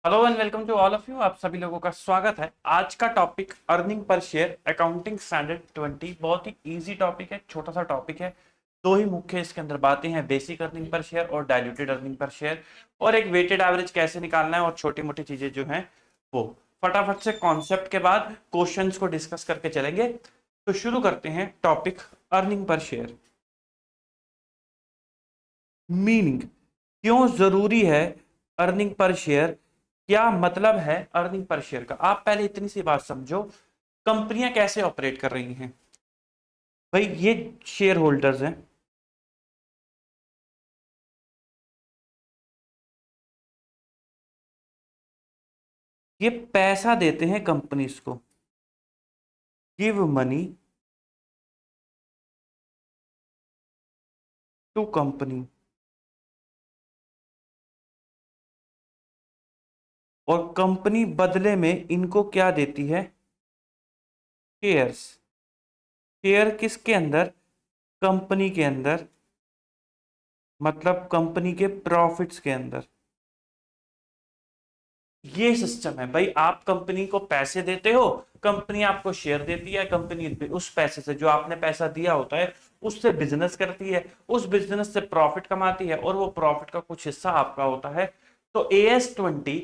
Hello and welcome to all of you. आप सभी लोगों का स्वागत है। आज का topic earning per share accounting standard 20। बहुत ही इजी टॉपिक है, छोटा सा टॉपिक है। दो ही मुख्य इसके अंदर बातें हैं, बेसिक अर्निंग पर शेयर और डाइल्यूटेड अर्निंग पर शेयर, और एक वेटेड एवरेज कैसे निकालना है और छोटी मोटी चीजें जो हैं वो। फटाफट से कॉन्सेप्ट के बाद क्वेश्चंस को डिस्कस करके चलेंगे। तो शुरू करते हैं topic earning per share. Meaning, क्यों जरूरी है अर्निंग पर शेयर, क्या मतलब है अर्निंग पर शेयर का। आप पहले इतनी सी बात समझो, कंपनियां कैसे ऑपरेट कर रही हैं। भाई ये शेयर होल्डर्स हैं, ये पैसा देते हैं कंपनीज को। गिव मनी टू कंपनी, और कंपनी बदले में इनको क्या देती है, शेयर्स। शेयर किसके अंदर, कंपनी के अंदर, मतलब कंपनी के प्रॉफिट्स के अंदर। ये सिस्टम है भाई। आप कंपनी को पैसे देते हो, कंपनी आपको शेयर देती है, कंपनी उस पैसे से, जो आपने पैसा दिया होता है, उससे बिजनेस करती है, उस बिजनेस से प्रॉफिट कमाती है, और वो प्रॉफिट का कुछ हिस्सा आपका होता है। तो AS20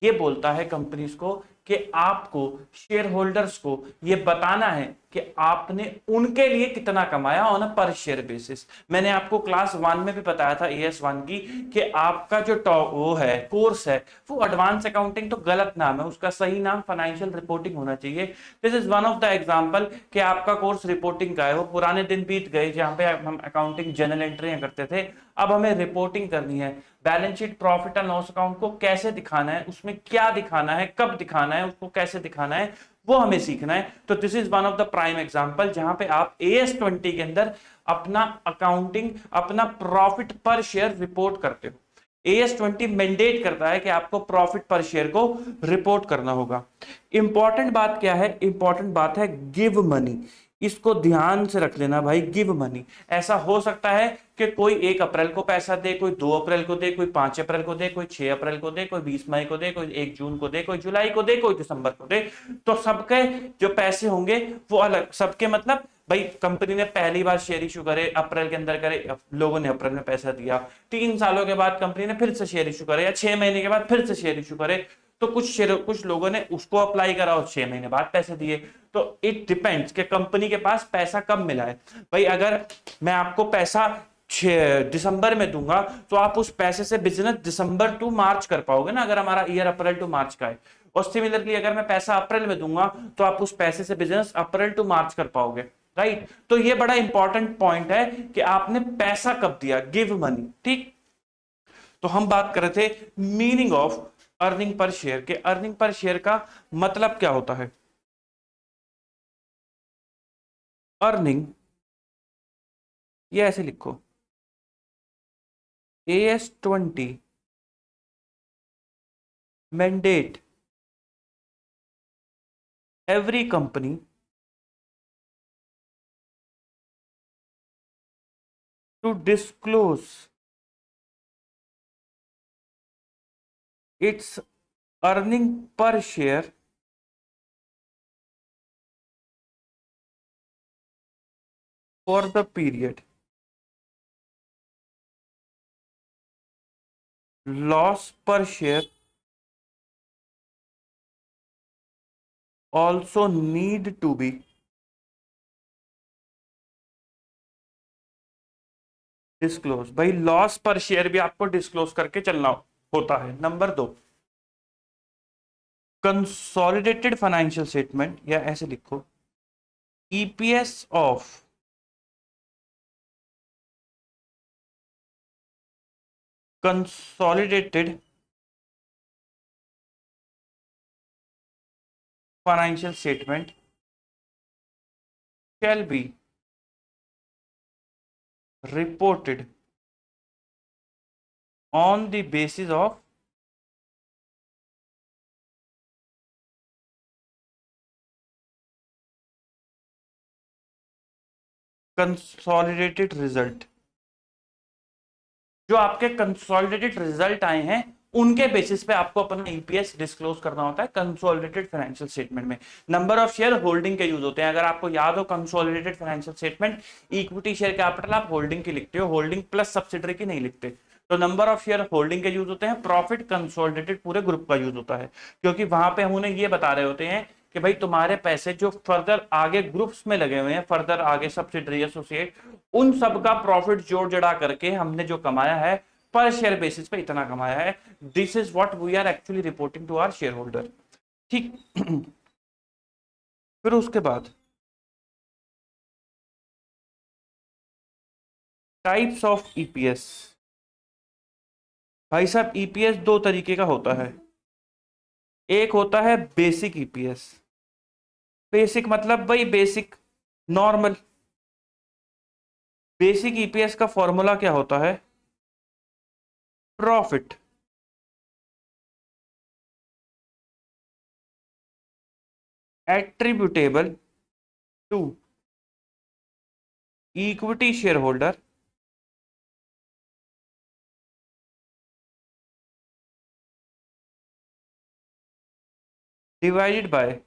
ये बोलता है कंपनीज को कि आपको, शेयर होल्डर्स को ये बताना है कि आपने उनके लिए कितना कमाया ऑन अ पर शेयर बेसिस। मैंने आपको क्लास 1 में भी बताया था AS1 की, कि आपका जो वो है कोर्स है, वो एडवांस अकाउंटिंग तो गलत नाम है, उसका सही नाम फाइनेंशियल रिपोर्टिंग होना चाहिए। This is one of the example कि आपका कोर्स रिपोर्टिंग का है। वो पुराने दिन बीत गए जहां पे हम अकाउंटिंग जनरल एंट्रियां करते थे। अब हमें रिपोर्टिंग करनी है। Balance sheet, profit and loss account को कैसे दिखाना है, उसमें क्या दिखाना है, कब दिखाना है, उसको कैसे दिखाना है, वो हमें सीखना है। तो this is one of the prime example जहां पे आप AS20 के अंदर अपना अकाउंटिंग, अपना प्रॉफिट पर शेयर रिपोर्ट करते हो। AS20 मैंडेट करता है कि आपको प्रॉफिट पर शेयर को रिपोर्ट करना होगा। इंपॉर्टेंट बात क्या है, इंपॉर्टेंट बात है गिव मनी। इसको ध्यान से रख लेना भाई, गिव मनी। ऐसा हो सकता है कि कोई 1 अप्रैल को पैसा दे, कोई 2 अप्रैल को दे, कोई 5 अप्रैल को दे, कोई 6 अप्रैल को दे, कोई 20 मई को दे, कोई 1 जून को दे, कोई जुलाई को दे, कोई दिसंबर को दे। तो सबके जो पैसे होंगे वो अलग, सबके मतलब भाई कंपनी ने पहली बार शेयर इशू करे, अप्रैल के अंदर करे, लोगों ने अप्रैल में पैसा दिया, 3 सालों के बाद कंपनी ने फिर से शेयर इशू करे, या 6 महीने के बाद फिर से शेयर इशू करे, तो कुछ लोगों ने उसको अप्लाई करा और 6 महीने बाद पैसे दिए। तो इट डिपेंड्स कि कंपनी के पास पैसा कब मिला है। भाई अगर मैं आपको पैसा दिसंबर में दूंगा, तो आप उस पैसे से बिजनेस दिसंबर टू मार्च कर पाओगे ना, अगर हमारा ईयर अप्रैल टू मार्च का है। और सिमिलरली अगर मैं पैसा अप्रैल में दूंगा, तो आप उस पैसे से बिजनेस अप्रैल टू मार्च कर पाओगे, राइट। तो ये बड़ा इंपॉर्टेंट पॉइंट है कि आपने पैसा कब दिया, गिव मनी, ठीक। तो हम बात कर रहे थे meaning of earning per share के। अर्निंग पर शेयर का मतलब क्या होता है। अर्निंग, ये ऐसे लिखो, AS20 mandate every company to disclose its earning per share for the period. Loss per share also need to be disclose. भाई लॉस पर शेयर भी आपको डिस्क्लोज करके चलना होता है। नंबर 2, कंसोलिडेटेड फाइनेंशियल स्टेटमेंट, या ऐसे लिखो, EPS of consolidated financial statement shall be reported on the basis of consolidated result. जो आपके कंसोलिडेटेड रिजल्ट आए हैं उनके बेसिस पे आपको अपना ईपीएस डिस्क्लोज करना होता है कंसोलिडेटेड फाइनेंशियल स्टेटमेंट में। नंबर ऑफ शेयर होल्डिंग के यूज होते हैं। अगर आपको याद हो consolidated financial statement, equity share capital आप होल्डिंग की लिखते हो, होल्डिंग प्लस सब्सिडरी की नहीं लिखते। तो नंबर ऑफ शेयर होल्डिंग के यूज होते हैं, प्रॉफिट कंसोलिडेटेड पूरे ग्रुप का यूज होता है, क्योंकि वहां पे हम उन्हें ये बता रहे होते हैं कि भाई तुम्हारे पैसे जो फर्दर आगे ग्रुप्स में लगे हुए हैं, फर्दर आगे सब्सिडरी एसोसिएट, उन सब का प्रॉफिट जोड़ जड़ा करके हमने जो कमाया है पर शेयर बेसिस पे इतना कमाया है, this is what we are actually reporting to our shareholder. ठीक। फिर उसके बाद टाइप्स ऑफ ईपीएस। भाई साहब ईपीएस दो तरीके का होता है। एक होता है बेसिक ईपीएस। बेसिक मतलब भाई बेसिक नॉर्मल। बेसिक ईपीएस का फॉर्मूला क्या होता है? Profit attributable to equity share holder divided by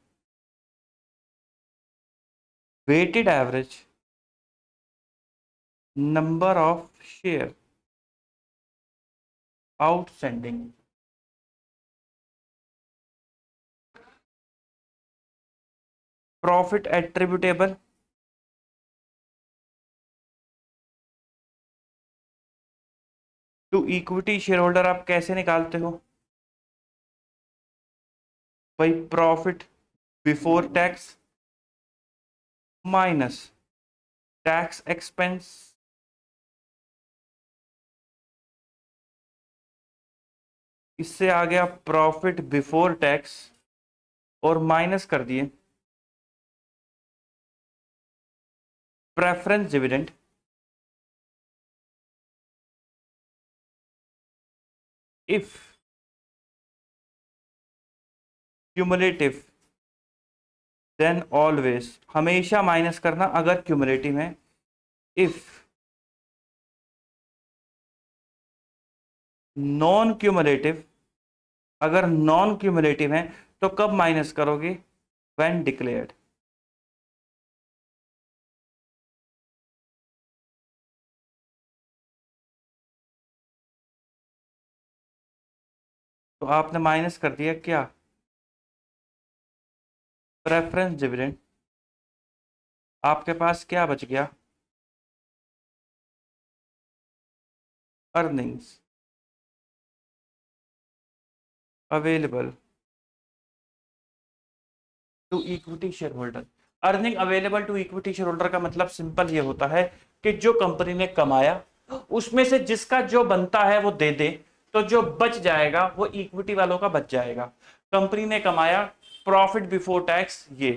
weighted average number of share outstanding. Profit attributable to equity share holder आप कैसे निकालते हो भाई? Profit before tax minus tax expense इससे आ गया प्रॉफिट बिफोर टैक्स और माइनस कर दिए preference dividend if cumulative then always, हमेशा माइनस करना अगर क्यूमुलेटिव है। इफ नॉन क्यूमुलेटिव, अगर नॉन क्यूमुलेटिव है तो कब माइनस करोगे? When declared. तो आपने माइनस कर दिया क्या? Preference dividend. आपके पास क्या बच गया? Earnings available to equity share holder. Earning available to equity share holder का मतलब सिंपल ये होता है कि जो कंपनी ने कमाया उसमें से जिसका जो बनता है वो दे दे, तो जो बच जाएगा वो इक्विटी वालों का बच जाएगा। कंपनी ने कमाया प्रॉफिट बिफोर टैक्स, ये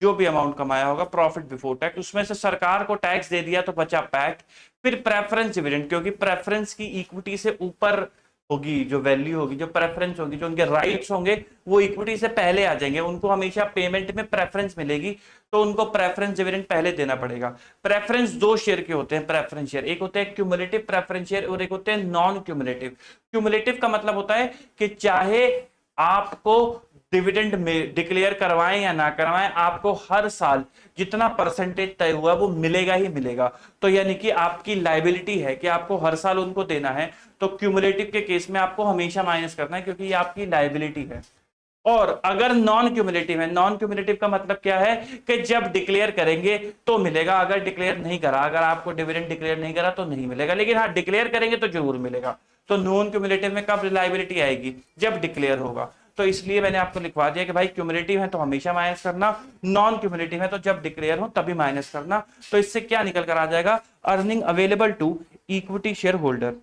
जो भी अमाउंट कमाया होगा प्रॉफिट बिफोर टैक्स, उसमें से सरकार को टैक्स दे दिया तो बचा पैट। फिर प्रेफरेंस डिविडेंड, क्योंकि प्रेफरेंस की इक्विटी से ऊपर होगी, जो वैल्यू होगी, जो प्रेफरेंस होगी, जो उनके राइट्स होंगे वो इक्विटी से पहले आ जाएंगे, उनको हमेशा पेमेंट में प्रेफरेंस मिलेगी, तो उनको प्रेफरेंस डिविडेंड पहले देना पड़ेगा। प्रेफरेंस दो शेयर के होते हैं प्रेफरेंस शेयर, एक होते हैं क्यूमुलेटिव प्रेफरेंस शेयर और एक होते हैं नॉन क्यूमुलेटिव। क्यूमुलेटिव का मतलब होता है कि चाहे आपको डिविडेंड में डिक्लेयर करवाएं या ना करवाएं, आपको हर साल जितना परसेंटेज तय हुआ वो मिलेगा ही मिलेगा। तो यानी कि आपकी लायबिलिटी है कि आपको हर साल उनको देना है, तो क्यूमुलेटिव के केस में आपको हमेशा माइनस करना है क्योंकि ये आपकी लायबिलिटी है। और अगर नॉन क्यूमुलेटिव है, नॉन क्यूमुलेटिव का मतलब क्या है कि जब डिक्लेयर करेंगे तो मिलेगा, अगर डिक्लेयर नहीं करा, अगर आपको डिविडेंड डिक्लेयर नहीं करा तो नहीं मिलेगा, लेकिन हाँ डिक्लेयर करेंगे तो जरूर मिलेगा। तो नॉन क्यूमुलेटिव में कब लायबिलिटी आएगी? जब डिक्लेयर होगा। तो इसलिए मैंने आपको लिखवा दिया कि भाई क्यूमुलेटिव है तो हमेशा माइनस करना, नॉन क्यूमुलेटिव है तो जब डिक्लेयर हो तभी माइनस करना। तो इससे क्या निकल कर आ जाएगा? Earning available to equity share holder.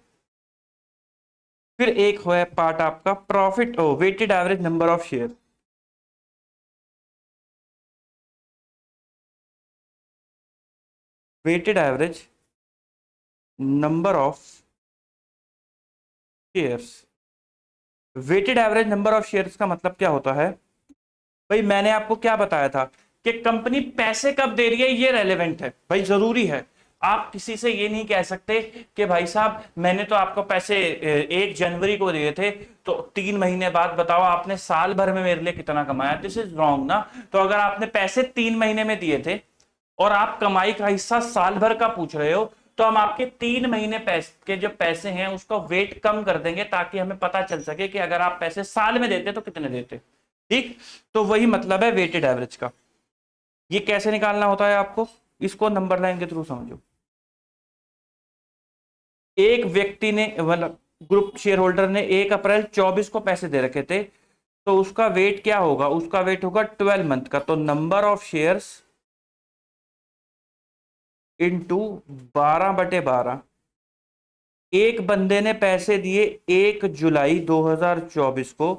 फिर एक है पार्ट आपका profit weighted average number of share. Weighted average number of shares. Weighted average number of shares का मतलब क्या होता है भाई? मैंने आपको क्या बताया था कि कंपनी पैसे कब दे रही है ये रेलेवेंट है भाई, जरूरी है। आप किसी से ये नहीं कह सकते कि भाई साहब मैंने तो आपको पैसे 1 जनवरी को दिए थे, तो 3 महीने बाद बताओ आपने साल भर में मेरे लिए कितना कमाया। दिस इज रॉन्ग ना। तो अगर आपने पैसे 3 महीने में दिए थे और आप कमाई का हिस्सा साल भर का पूछ रहे हो, तो हम आपके 3 महीने पैसे के जो पैसे हैं उसका वेट कम कर देंगे, ताकि हमें पता चल सके कि अगर आप पैसे साल में देते तो कितने देते। ठीक, तो वही मतलब है वेटेड एवरेज का। ये कैसे निकालना होता है आपको, इसको नंबर लाइन के थ्रू समझो। एक व्यक्ति ने, मतलब ग्रुप शेयर होल्डर ने 1 अप्रैल 24 को पैसे दे रखे थे, तो उसका वेट क्या होगा, उसका वेट होगा 12 मंथ का। तो नंबर ऑफ शेयर्स इंटू 12/12। एक बंदे ने पैसे दिए 1 जुलाई 2024 को,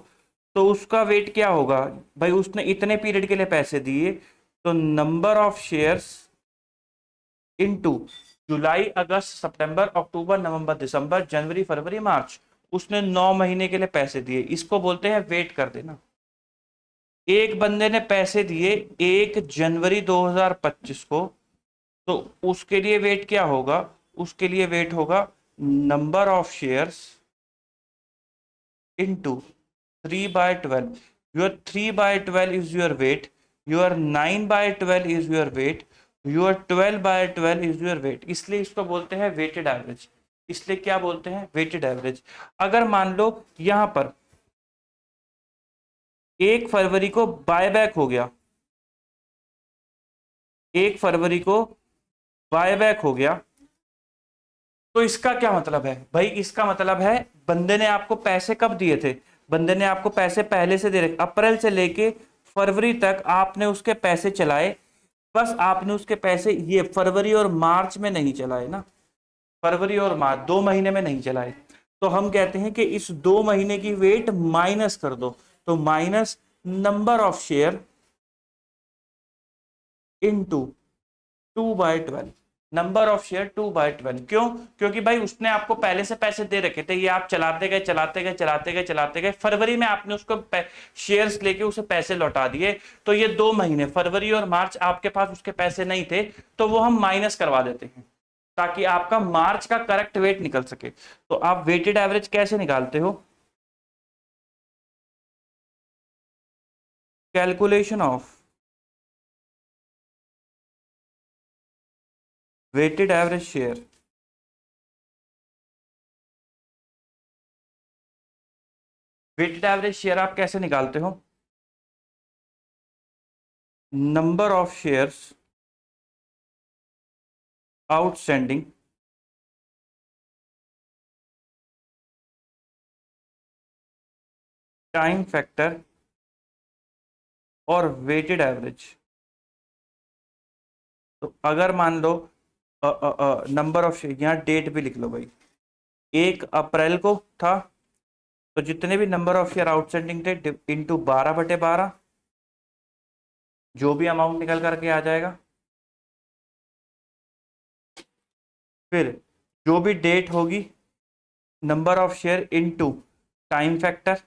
तो उसका वेट क्या होगा भाई, उसने इतने पीरियड के लिए पैसे दिए, तो नंबर ऑफ शेयर्स इनटू जुलाई अगस्त सितंबर अक्टूबर नवंबर दिसंबर जनवरी फरवरी मार्च, उसने 9 महीने के लिए पैसे दिए, इसको बोलते हैं वेट कर देना। एक बंदे ने पैसे दिए 1 जनवरी 2025 को, तो उसके लिए वेट क्या होगा, उसके लिए वेट होगा number of shares into 3/12। your 3/12 is your weight, your 9/12 is your weight, your 12/12 is your weight, इसलिए इसको बोलते हैं वेटेड एवरेज। इसलिए क्या बोलते हैं, वेटेड एवरेज। अगर मान लो यहां पर 1 फरवरी को बायबैक हो गया, 1 फरवरी को बायबैक हो गया, तो इसका क्या मतलब है भाई, इसका मतलब है बंदे ने आपको पैसे कब दिए थे, बंदे ने आपको पैसे पहले से दे रखे, अप्रैल से लेके फरवरी तक आपने उसके पैसे चलाए। बस आपने उसके पैसे ये फरवरी और मार्च में नहीं चलाए ना, फरवरी और मार्च 2 महीने में नहीं चलाए। तो हम कहते हैं कि इस 2 महीने की वेट माइनस कर दो, तो minus number of share into 2/12। Number of share 2/12 क्यों, क्योंकि भाई उसने आपको पहले से पैसे दे रखे थे, ये आप चलाते गए चलाते गए चलाते गए चलाते गए, फरवरी में आपने उसको शेयर्स लेके उसे पैसे लौटा दिए। तो ये 2 महीने फरवरी और मार्च आपके पास उसके पैसे नहीं थे, तो वो हम माइनस करवा देते हैं, ताकि आपका मार्च का करेक्ट वेट निकल सके। तो आप वेटेड एवरेज कैसे निकालते हो, calculation of weighted average share. Weighted average share आप कैसे निकालते हो, number of shares outstanding time factor और वेटेड एवरेज। तो अगर मान लो नंबर ऑफ शेयर, यहाँ डेट भी लिख लो भाई, 1 अप्रैल को था, तो जितने भी नंबर ऑफ शेयर आउटस्टैंडिंग थे इंटू 12/12, जो भी अमाउंट निकल करके आ जाएगा। फिर जो भी डेट होगी, number of share into time factor.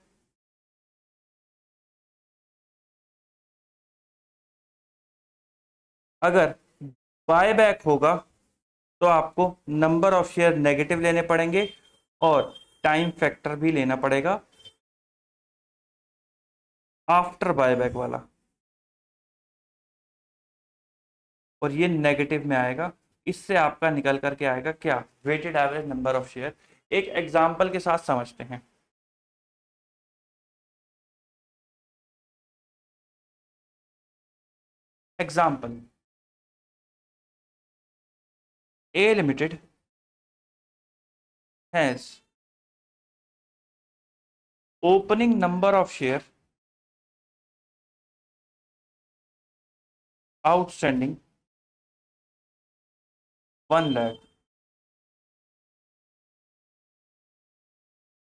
अगर बाय बैक होगा तो आपको नंबर ऑफ शेयर नेगेटिव लेने पड़ेंगे और टाइम फैक्टर भी लेना पड़ेगा आफ्टर बायबैक वाला, और ये नेगेटिव में आएगा। इससे आपका निकल करके आएगा क्या, weighted average number of share. एक एग्जांपल के साथ समझते हैं। Example, A limited has opening number of share outstanding 1 lakh.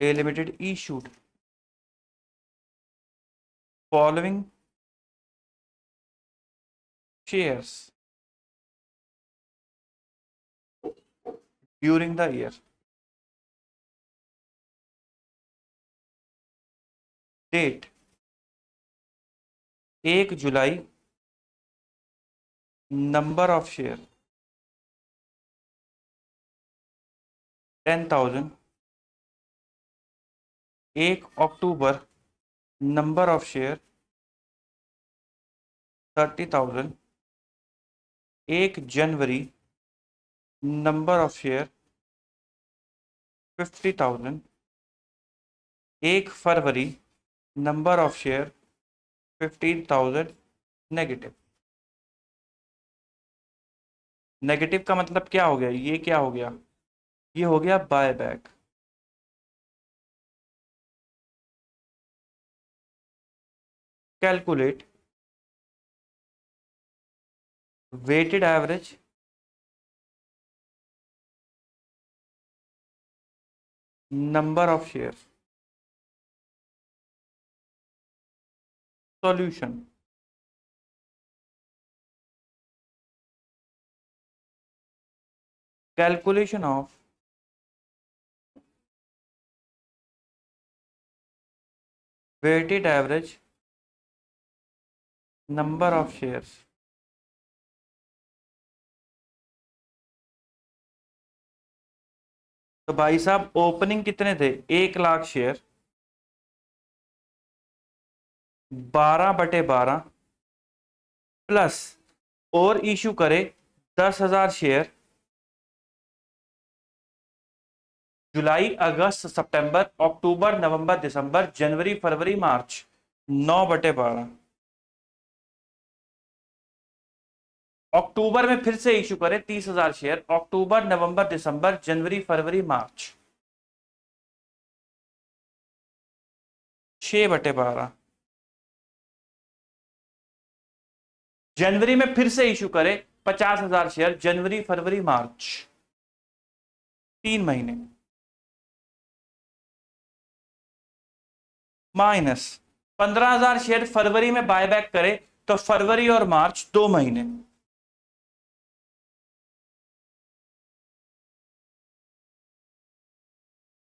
A limited issued following shares during the year। Date 1 July, number of share 10,000। 1 October number of share 30,000। 1 January number of share 50,000। 1 February number of share 15,000। Negative. Negative का मतलब क्या हो गया, ये क्या हो गया, ये हो गया buy back. Calculate weighted average number of share. Solution. Calculation of weighted average number of shares. तो भाई साहब ओपनिंग कितने थे, 1 लाख शेयर, 12/12 प्लस और इशू करे 10,000 शेयर। जुलाई अगस्त सितंबर अक्टूबर नवंबर दिसंबर जनवरी फरवरी मार्च 9/12। अक्टूबर में फिर से इशू करे 30,000 शेयर, अक्टूबर नवंबर दिसंबर जनवरी फरवरी मार्च 6/12। जनवरी में फिर से इशू करे 50,000 शेयर, जनवरी फरवरी मार्च 3 महीने। माइनस 15,000 शेयर फरवरी में बायबैक करे तो फरवरी और मार्च 2 महीने।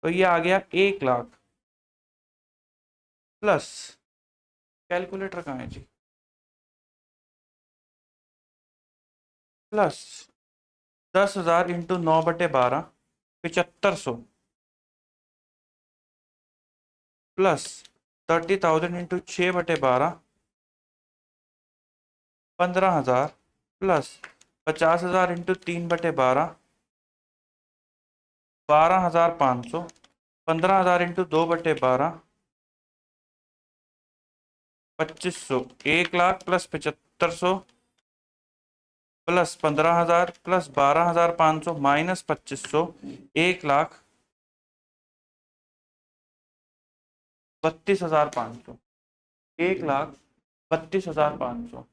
तो ये आ गया 1 लाख प्लस, कैलकुलेटर कहाँ है जी, plus 10,000 into 9/12 7500 plus 30,000 into 6/12 15,000 plus 50,000 into 3/12 12,500 15,000 into 2/12 2500। 1 lakh plus 7500 plus 15,000 plus 12,500 minus 2500 1,32,500। 1,32,500।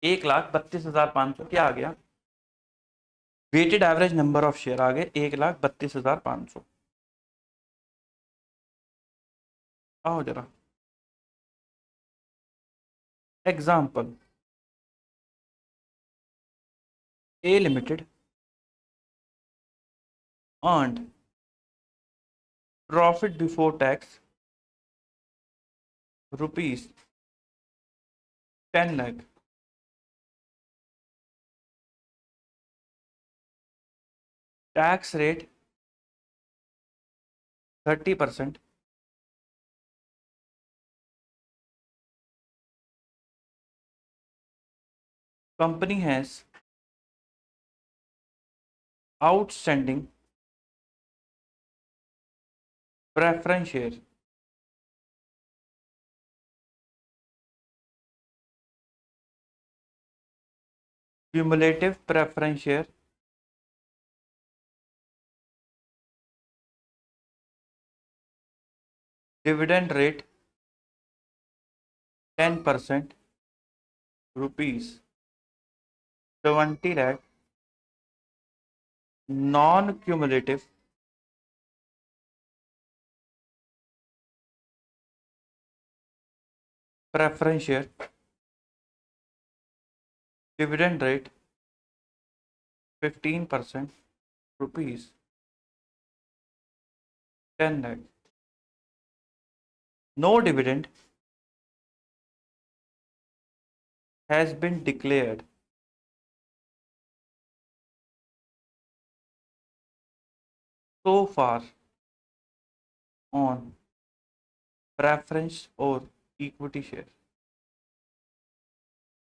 1,32,500 क्या आ गया, weighted average number of share आ गए 1,32,500। आओ जरा example. A limited earned profit before tax ₹10 lakh. Tax rate 30%। Company has outstanding preference share. Cumulative preference share dividend rate 10% ₹20 lakh. Non cumulative preference share dividend rate 15% ₹10 lakh. No dividend has been declared so far on preference और equity share.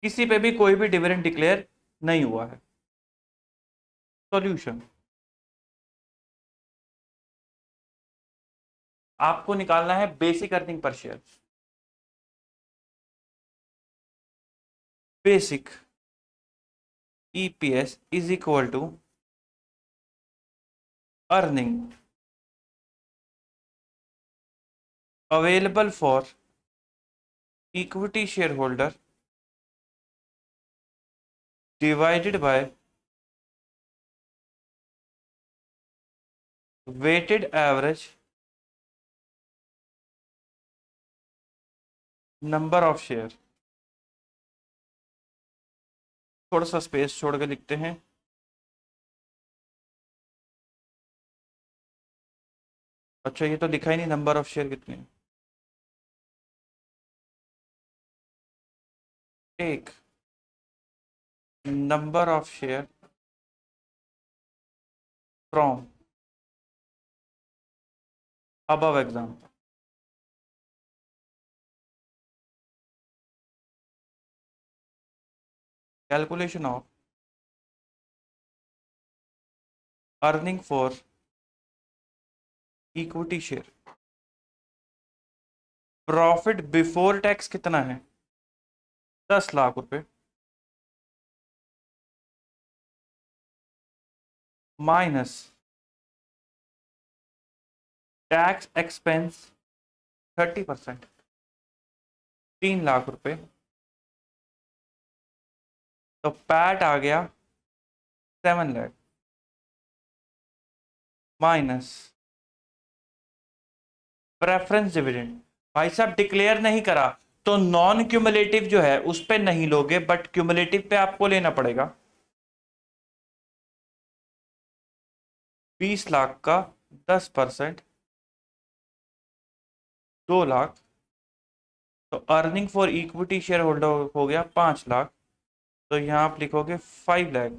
किसी पे भी कोई भी dividend declare नहीं हुआ है। Solution, आपको निकालना है basic earning per share. Basic EPS is equal to earning available for equity share holder divided by weighted average number of share. थोड़ा सा स्पेस छोड़ के लिखते हैं। अच्छा, ये तो लिखा ही नहीं नंबर ऑफ शेयर कितने। एक number of share from above example। Calculation of earning for equity share. Profit before tax कितना है? 10 लाख रुपए माइनस टैक्स एक्सपेंस 30%, 3 लाख रुपए। तो पैट आ गया 7 लाख माइनस प्रेफरेंस डिविडेंड। भाई साहब डिक्लेयर नहीं करा तो नॉन क्यूमुलेटिव जो है उस पे नहीं लोगे, बट क्यूमुलेटिव पे आपको लेना पड़ेगा। 20 लाख का 10%, 2 लाख। तो earning for equity share holder हो गया 5 लाख। तो यहां आप लिखोगे 5 लाख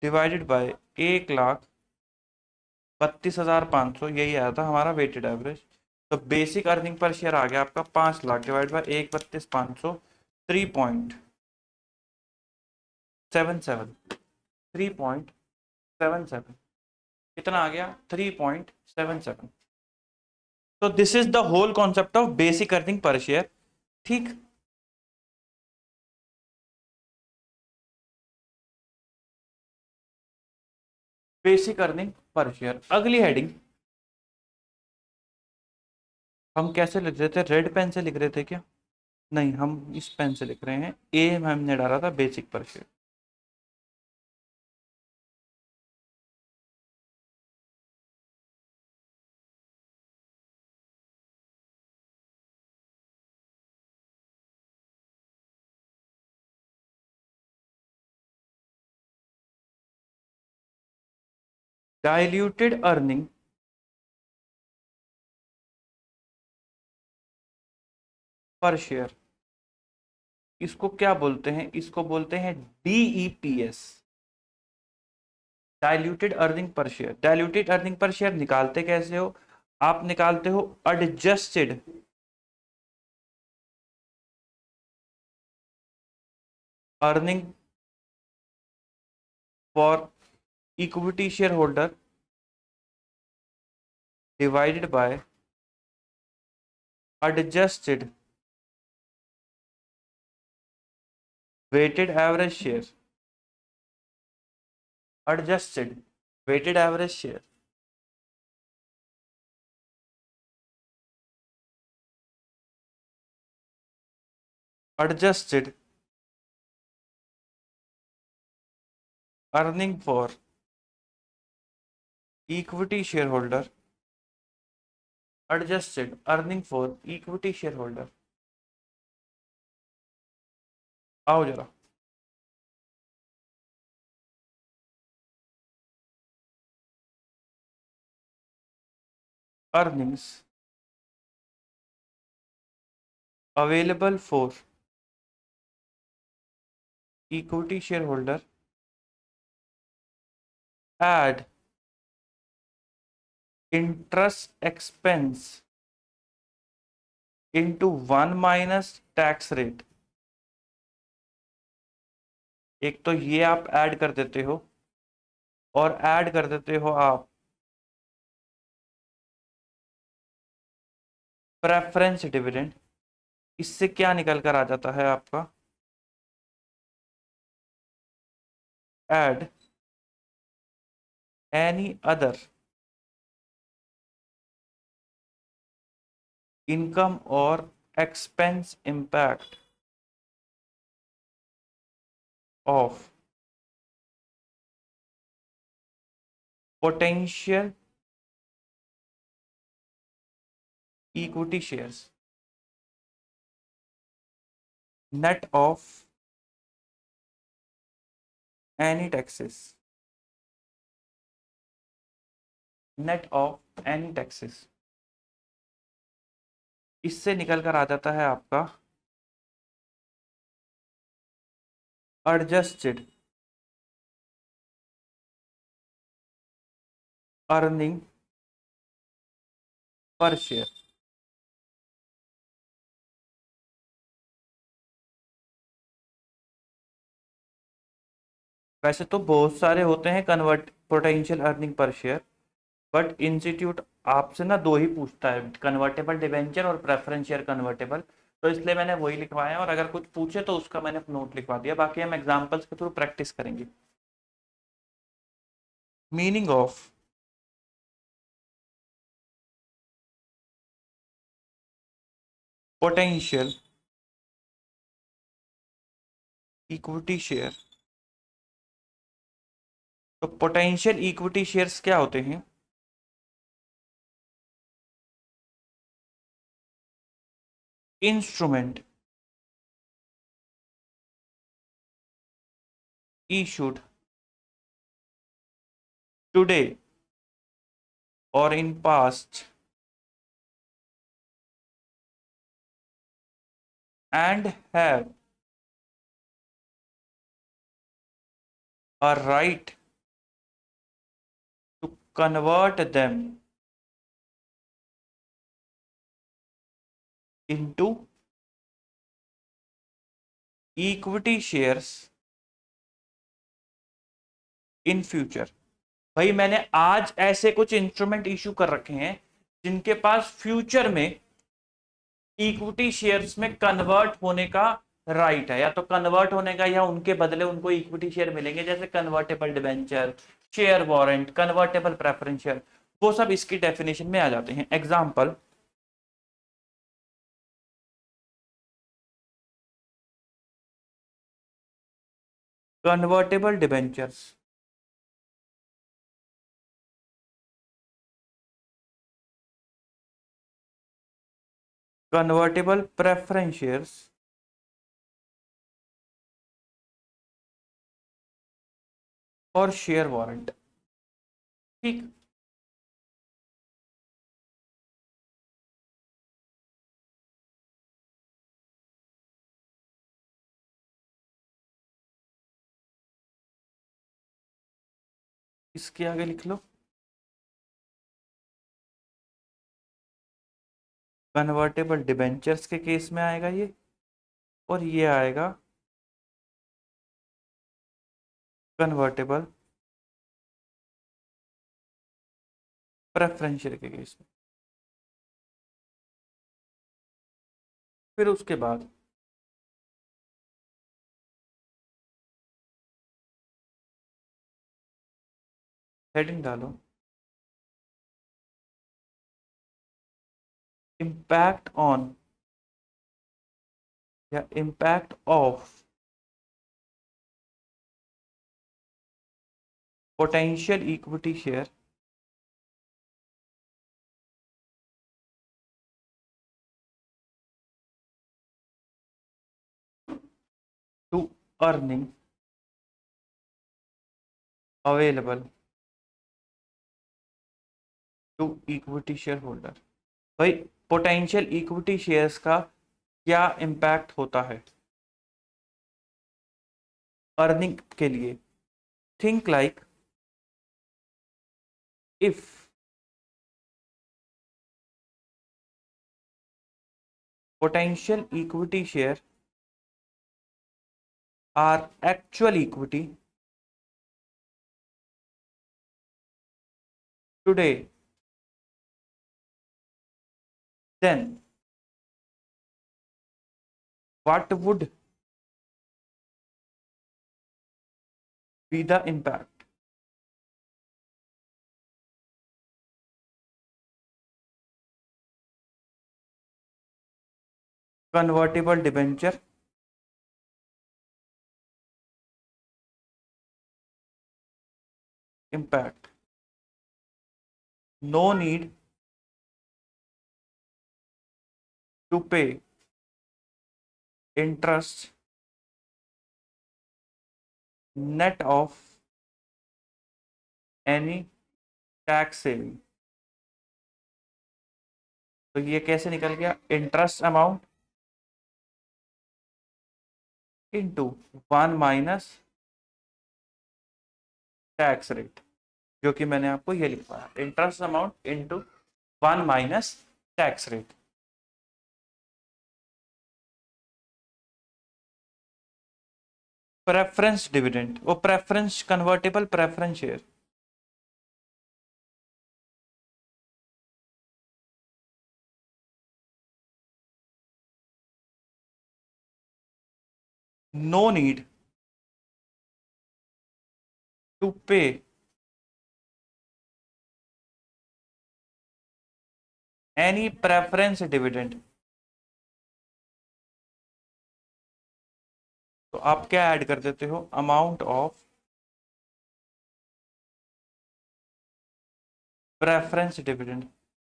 डिवाइडेड बाय 1,32,500, यही आया था हमारा वेटेड एवरेज। तो बेसिक अर्निंग पर शेयर आ गया आपका 5 लाख डिवाइड बाय 1,32,500, 3.77, 3.77 कितना आ गया? 3.77। तो this is the whole concept of basic earning per share. ठीक, बेसिक अर्निंग पर शेयर। अगली हेडिंग हम कैसे लिख रहे थे? रेड पेन से लिख रहे थे क्या? नहीं, हम इस पेन से लिख रहे हैं। ए हमने डाला था basic per share. Diluted earning per share, इसको क्या बोलते हैं? इसको बोलते हैं DEPS, diluted earning per share. Diluted earning per share निकालते कैसे हो? आप निकालते हो adjusted earning for equity share holder divided by adjusted weighted average share. Adjusted weighted average share, adjusted earning for equity share holder, adjusted earning for equity share holder. आओ जरा, earnings available for equity shareholder, add interest expense into 1 minus tax rate। एक तो ये आप add कर देते हो और ऐड कर देते हो आप प्रेफरेंस डिविडेंड। इससे क्या निकल कर आ जाता है आपका, ऐड एनी अदर इनकम और expense impact of potential equity shares, net of any taxes, net of any taxes. इससे निकल कर आ जाता है आपका एडजस्टेड अर्निंग पर शेयर। वैसे तो बहुत सारे होते हैं convert potential earning per share, but institute आपसे ना दो ही पूछता है, कन्वर्टेबल डिवेंचर और प्रेफरेंस शेयर कन्वर्टेबल। तो इसलिए मैंने वही लिखवाया, और अगर कुछ पूछे तो उसका मैंने नोट लिखवा दिया, बाकी हम एग्जांपल्स के थ्रू प्रैक्टिस करेंगे। Meaning of potential equity share. तो पोटेंशियल इक्विटी शेयर्स क्या होते हैं? Instrument issued today or in past and have a right to convert them into equity shares in future। भाई मैंने आज ऐसे कुछ इंस्ट्रूमेंट इशू कर रखे हैं जिनके पास फ्यूचर में इक्विटी शेयर्स में कन्वर्ट होने का राइट है, या तो कन्वर्ट होने का या उनके बदले उनको इक्विटी शेयर मिलेंगे, जैसे convertible debenture, share warrant, convertible preference share, वो सब इसकी डेफिनेशन में आ जाते हैं। Example, convertible debentures, convertible preference shares और शेयर वारंट। ठीक, इसके आगे लिख लो, कन्वर्टेबल डिबेंचर्स के केस में आएगा ये, और ये आएगा कन्वर्टेबल प्रेफरेंस शेयर के केस में। फिर उसके बाद हेडिंग डालो, इम्पैक्ट ऑन या impact of potential equity share to earning available to equity share holder. भाई पोटेंशियल इक्विटी शेयर्स का क्या इम्पैक्ट होता है अर्निंग के लिए? Think like if potential equity share are actual equity today, then what would be the impact? Convertible debenture impact. No need to pay interest net of any tax saving. तो ये कैसे निकल गया? Interest amount into 1 minus tax rate, जो कि मैंने आपको ये लिखवाया, interest amount into 1 minus tax rate. Preference dividend, वो preference convertible preference share, no need to pay any preference dividend। तो आप क्या ऐड कर देते हो? Amount of preference dividend.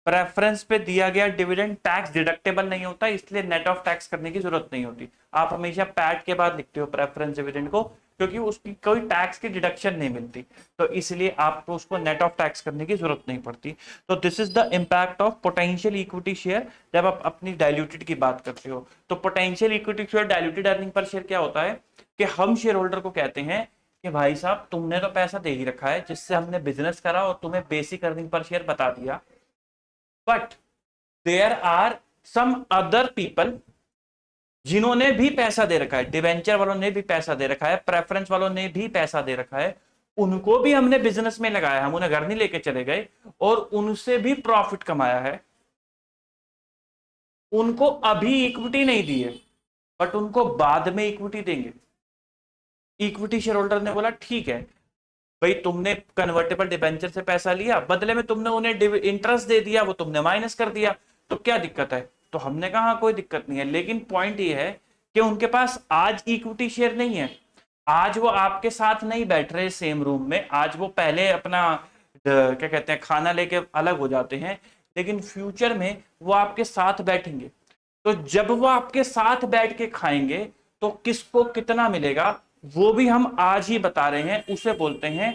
Preference पे दिया गया डिविडेंड टैक्स डिडक्टेबल नहीं होता, इसलिए नेट ऑफ टैक्स करने की जरूरत नहीं होती। आप हमेशा पैट के बाद लिखते हो प्रेफरेंस डिविडेंड को, क्योंकि उसकी कोई टैक्स की डिडक्शन नहीं मिलती, तो इसलिए आपको उसको नेट ऑफ टैक्स करने की जरूरत नहीं पड़ती। तो this is the impact of potential equity share जब आप अपनी डायल्यूटेड की बात करते हो। तो potential equity share diluted earning per share क्या होता है कि हम शेयर होल्डर को कहते हैं कि भाई साहब तुमने तो पैसा दे ही रखा है जिससे हमने बिजनेस करा और तुम्हें बेसिक अर्निंग पर शेयर बता दिया, but there are some other people जिन्होंने भी पैसा दे रखा है, डिवेंचर वालों ने भी पैसा दे रखा है, प्रेफरेंस वालों ने भी पैसा दे रखा है, उनको भी हमने बिजनेस में लगाया, हम उन्हें घर नहीं लेके चले गए और उनसे भी प्रॉफिट कमाया है। उनको अभी इक्विटी नहीं दी है, बट उनको बाद में इक्विटी देंगे। इक्विटी शेयर होल्डर ने बोला ठीक है भाई, तुमने कन्वर्टेबल डिबेंचर से पैसा लिया, बदले में तुमने उन्हें इंटरेस्ट दे दिया, वो तुमने माइनस कर दिया, तो क्या दिक्कत है? तो हमने कहा कोई दिक्कत नहीं है, लेकिन पॉइंट ये है कि उनके पास आज इक्विटी शेयर नहीं है, आज वो आपके साथ नहीं बैठ रहे सेम रूम में, आज वो पहले अपना क्या कहते हैं खाना लेके अलग हो जाते हैं, लेकिन फ्यूचर में वो आपके साथ बैठेंगे। तो जब वो आपके साथ बैठ के खाएंगे तो किसको कितना मिलेगा वो भी हम आज ही बता रहे हैं, उसे बोलते हैं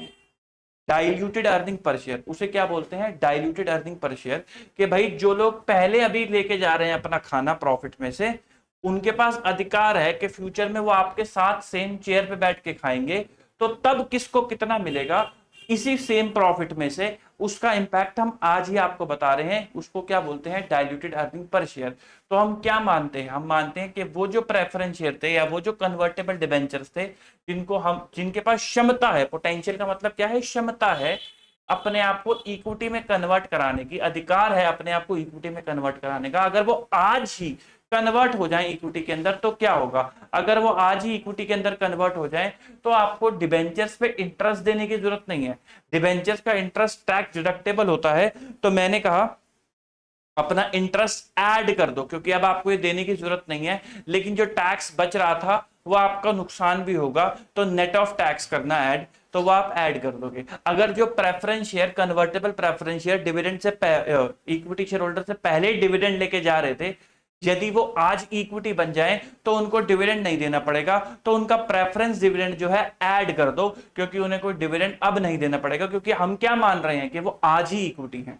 डाइल्यूटेड अर्निंग पर शेयर। उसे क्या बोलते हैं? Diluted earning per share. कि भाई जो लोग पहले अभी लेके जा रहे हैं अपना खाना प्रॉफिट में से, उनके पास अधिकार है कि फ्यूचर में वो आपके साथ सेम चेयर पे बैठ के खाएंगे, तो तब किसको कितना मिलेगा इसी सेम प्रॉफिट में से, उसका इंपैक्ट हम आज ही आपको बता रहे हैं, उसको क्या बोलते हैं? Diluted earning per share. तो हम क्या मानते हैं? हम मानते हैं कि वो जो प्रेफरेंस शेयर थे या वो जो कन्वर्टेबल डिबेंचर्स थे जिनके पास क्षमता है, पोटेंशियल का मतलब क्या है? क्षमता है अपने आप को इक्विटी में कन्वर्ट कराने की, अधिकार है अपने आप को इक्विटी में कन्वर्ट कराने का, अगर वो आज ही कन्वर्ट हो जाए इक्विटी के अंदर तो क्या होगा? अगर वो आज ही इक्विटी के अंदर कन्वर्ट हो जाए तो आपको डिबेंचर्स पे इंटरेस्ट देने की जरूरत नहीं है। डिबेंचर्स का इंटरेस्ट टैक्स डिडक्टेबल होता है, तो मैंने कहा अपना इंटरेस्ट ऐड कर दो, क्योंकि अब आपको ये देने की जरूरत नहीं है, लेकिन जो टैक्स बच रहा था वो आपका नुकसान भी होगा, तो नेट ऑफ टैक्स करना ऐड, तो वो आप ऐड कर दोगे। अगर जो preference share convertible preference share dividend से इक्विटी शेयर होल्डर से पहले डिविडेंड लेके जा रहे थे, यदि वो आज इक्विटी बन जाए तो उनको डिविडेंड नहीं देना पड़ेगा, तो उनका प्रेफरेंस डिविडेंड जो है ऐड कर दो, क्योंकि उन्हें कोई डिविडेंड अब नहीं देना पड़ेगा, क्योंकि हम क्या मान रहे हैं कि वो आज ही इक्विटी है।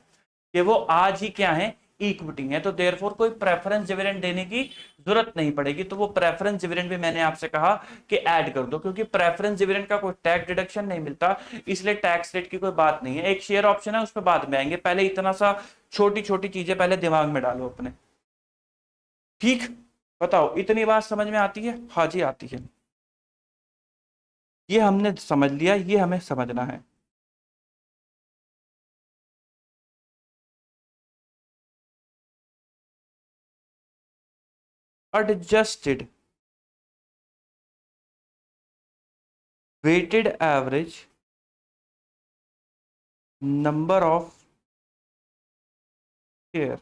कि वो आज ही क्या है, इक्विटी है, तो देयरफॉर कोई प्रेफरेंस डिविडेंड देने की जरूरत नहीं पड़ेगी। तो वो प्रेफरेंस डिविडेंड भी मैंने आपसे कहा कि ऐड कर दो, क्योंकि प्रेफरेंस डिविडेंड का कोई टैक्स डिडक्शन नहीं मिलता, इसलिए टैक्स रेट की कोई बात नहीं है। एक शेयर ऑप्शन है, उस पर बाद में आएंगे, पहले इतना सा छोटी छोटी चीजें पहले दिमाग में डालो अपने। ठीक, बताओ इतनी बात समझ में आती है? हाँ जी आती है। ये हमने समझ लिया, ये हमें समझना है। Adjusted weighted average number of share,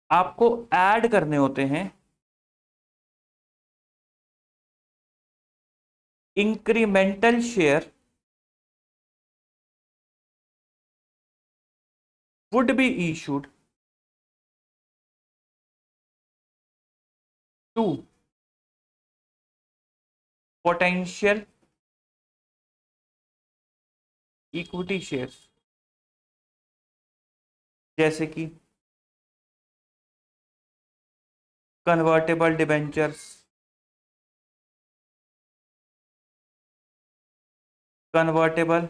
आपको ऐड करने होते हैं incremental share would be issued to potential equity shares, जैसे कि convertible debentures, convertible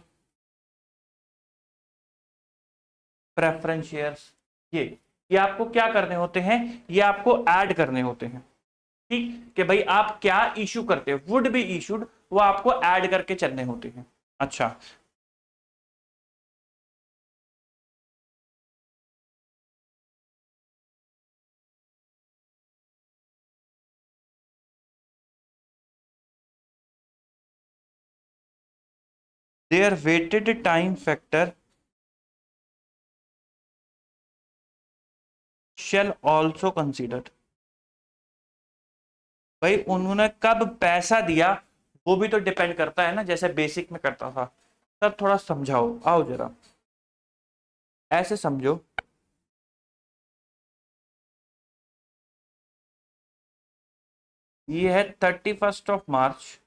preference shares. ये आपको क्या करने होते हैं, ये आपको ऐड करने होते हैं। ठीक, कि भाई आप क्या इशू करते हो, वुड बी इशूड, वो आपको ऐड करके चलने होते हैं। अच्छा, their weighted time factor shall also considered. भाई उन्होंने कब पैसा दिया वो भी तो डिपेंड करता है ना, जैसे बेसिक में करता था। सर थोड़ा समझाओ, आओ जरा ऐसे समझो। ये है 31 मार्च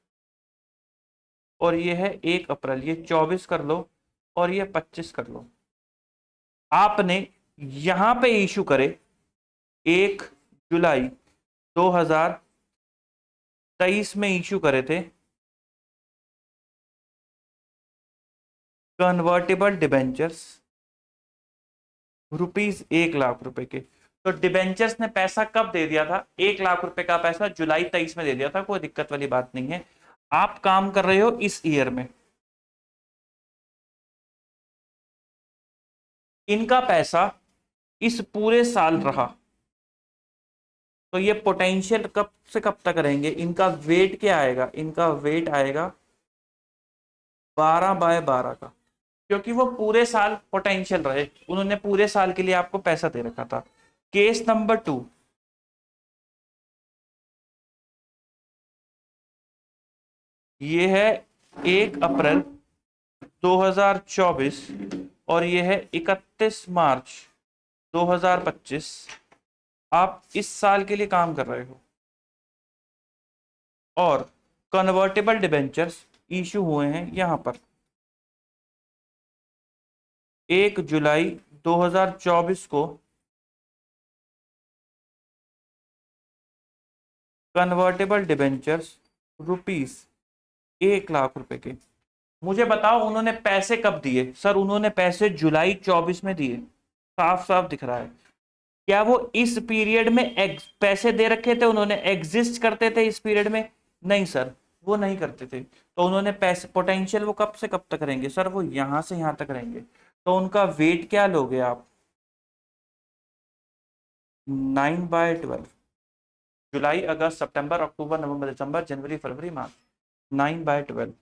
और ये है 1 अप्रैल, ये 24 कर लो और ये 25 कर लो। आपने यहां पे इशू करे 1 जुलाई 2023 में इशू करे थे कन्वर्टेबल डिबेंचर्स ₹1,00,000 के। तो डिबेंचर्स ने पैसा कब दे दिया था? 1 लाख रुपए का पैसा जुलाई 23 में दे दिया था, कोई दिक्कत वाली बात नहीं है। आप काम कर रहे हो इस ईयर में, इनका पैसा इस पूरे साल रहा, तो ये पोटेंशियल कब से कब तक रहेंगे? इनका वेट क्या आएगा? इनका वेट आएगा 12/12 का, क्योंकि वो पूरे साल पोटेंशियल रहे, उन्होंने पूरे साल के लिए आपको पैसा दे रखा था। केस नंबर 2, ये है 1 अप्रैल 2024 और ये है 31 मार्च 2025। आप इस साल के लिए काम कर रहे हो और कन्वर्टेबल डिबेंचर्स इशू हुए हैं यहां पर 1 जुलाई 2024 को। कन्वर्टेबल डिबेंचर्स ₹1,00,000 के। मुझे बताओ उन्होंने पैसे कब दिए? सर उन्होंने पैसे जुलाई 24 में दिए, साफ साफ दिख रहा है। क्या वो इस पीरियड में पैसे दे रखे थे? उन्होंने एग्जिस्ट करते थे इस पीरियड में? नहीं सर, वो नहीं करते थे। तो उन्होंने पैसे पोटेंशियल वो कब से कब तक रहेंगे? सर वो यहां से यहां तक रहेंगे। तो उनका वेट क्या लोगे आप? 9/12, जुलाई अगस्त सितंबर अक्टूबर नवंबर दिसंबर जनवरी फरवरी मार्च, 9/12।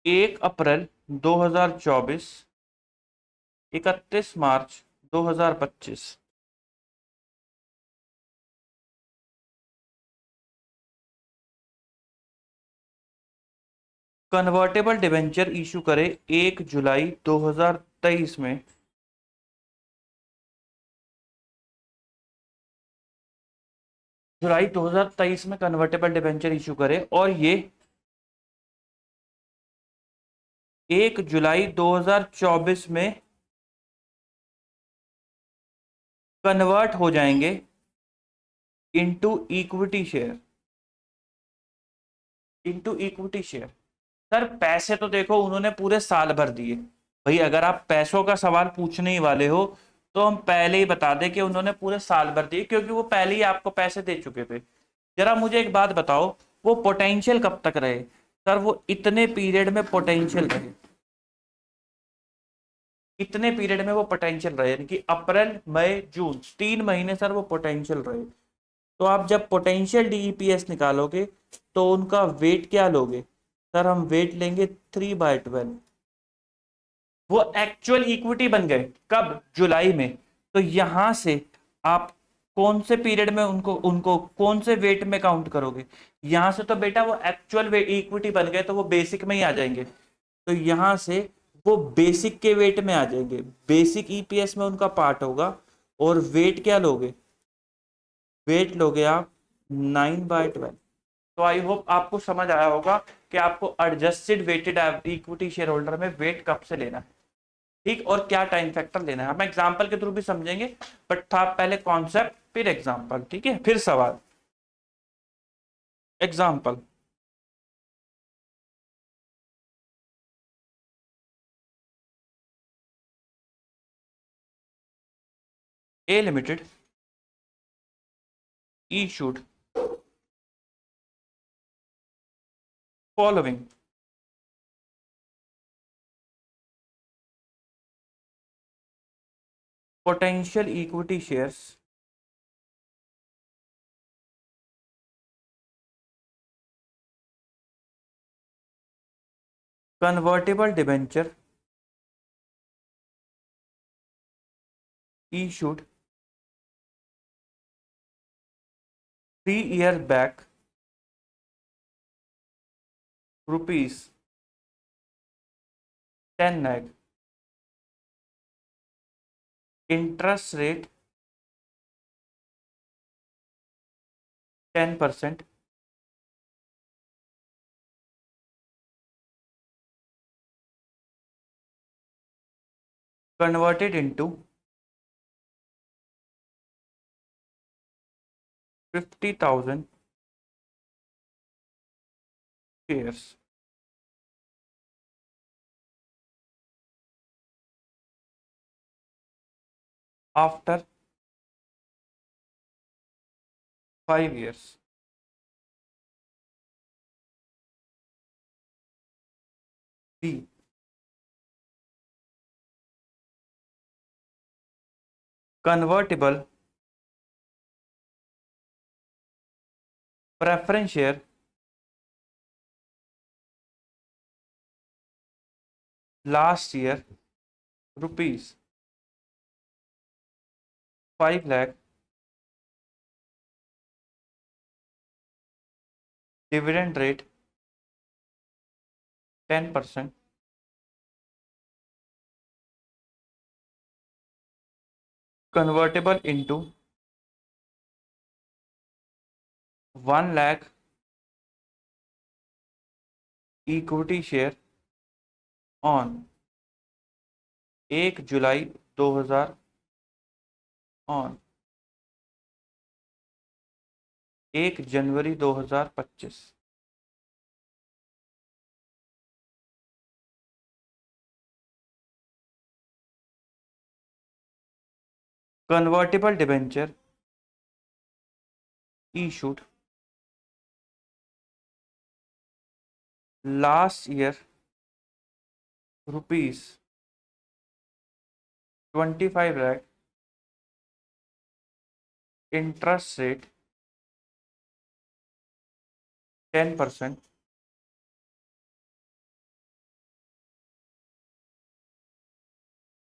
1 अप्रैल 2024, 31 मार्च 2025। कन्वर्टेबल डिबेंचर इशू करे 1 जुलाई 2023 में जुलाई 2023 में कन्वर्टेबल डिबेंचर इशू करे और ये 1 जुलाई 2024 में कन्वर्ट हो जाएंगे into equity share, into equity share. Sir पैसे तो देखो उन्होंने पूरे साल भर दिए। भाई अगर आप पैसों का सवाल पूछने ही वाले हो तो हम पहले ही बता दें कि उन्होंने पूरे साल भर दिए, क्योंकि वो पहले ही आपको पैसे दे चुके थे। जरा मुझे एक बात बताओ, वो पोटेंशियल कब तक रहे? सर वो इतने पीरियड में पोटेंशियल रहे, इतने पीरियड में वो पोटेंशियल रहे, यानी कि अप्रैल मई जून 3 महीने सर वो पोटेंशियल रहे। तो आप जब पोटेंशियल डीईपीएस निकालोगे तो उनका वेट क्या लोगे? सर हम वेट लेंगे 3/12। वो एक्चुअल इक्विटी बन गए कब? जुलाई में। तो यहां से आप कौन से पीरियड में उनको उनको कौन से वेट में काउंट करोगे? यहां से तो बेटा वो एक्चुअल इक्विटी बन गए तो वो बेसिक में ही आ जाएंगे। तो यहां से वो बेसिक के वेट में आ जाएंगे, बेसिक ईपीएस में उनका पार्ट होगा। और वेट क्या लोगे? वेट लोगे आप 9/12। तो आई होप आपको समझ आया होगा कि आपको adjusted weighted equity share holder में वेट कब से लेना है, ठीक, और क्या टाइम फैक्टर लेना है। हम एग्जांपल के थ्रू भी समझेंगे, बट था पहले कॉन्सेप्ट फिर एग्जांपल, ठीक है, फिर सवाल। Example, A limited issued following potential equity shares convertible debenture issued 3 years back, rupees 10 lakh, interest rate 10%, converted into 50,000 shares after 5 years। B, convertible preference share last year, rupees 5 lakh, dividend rate 10%, convertible into 1 lakh equity share on 1 July 2000 on 1 January 2025। Convertible debenture issued last year, rupees 25 lakh, interest rate 10%,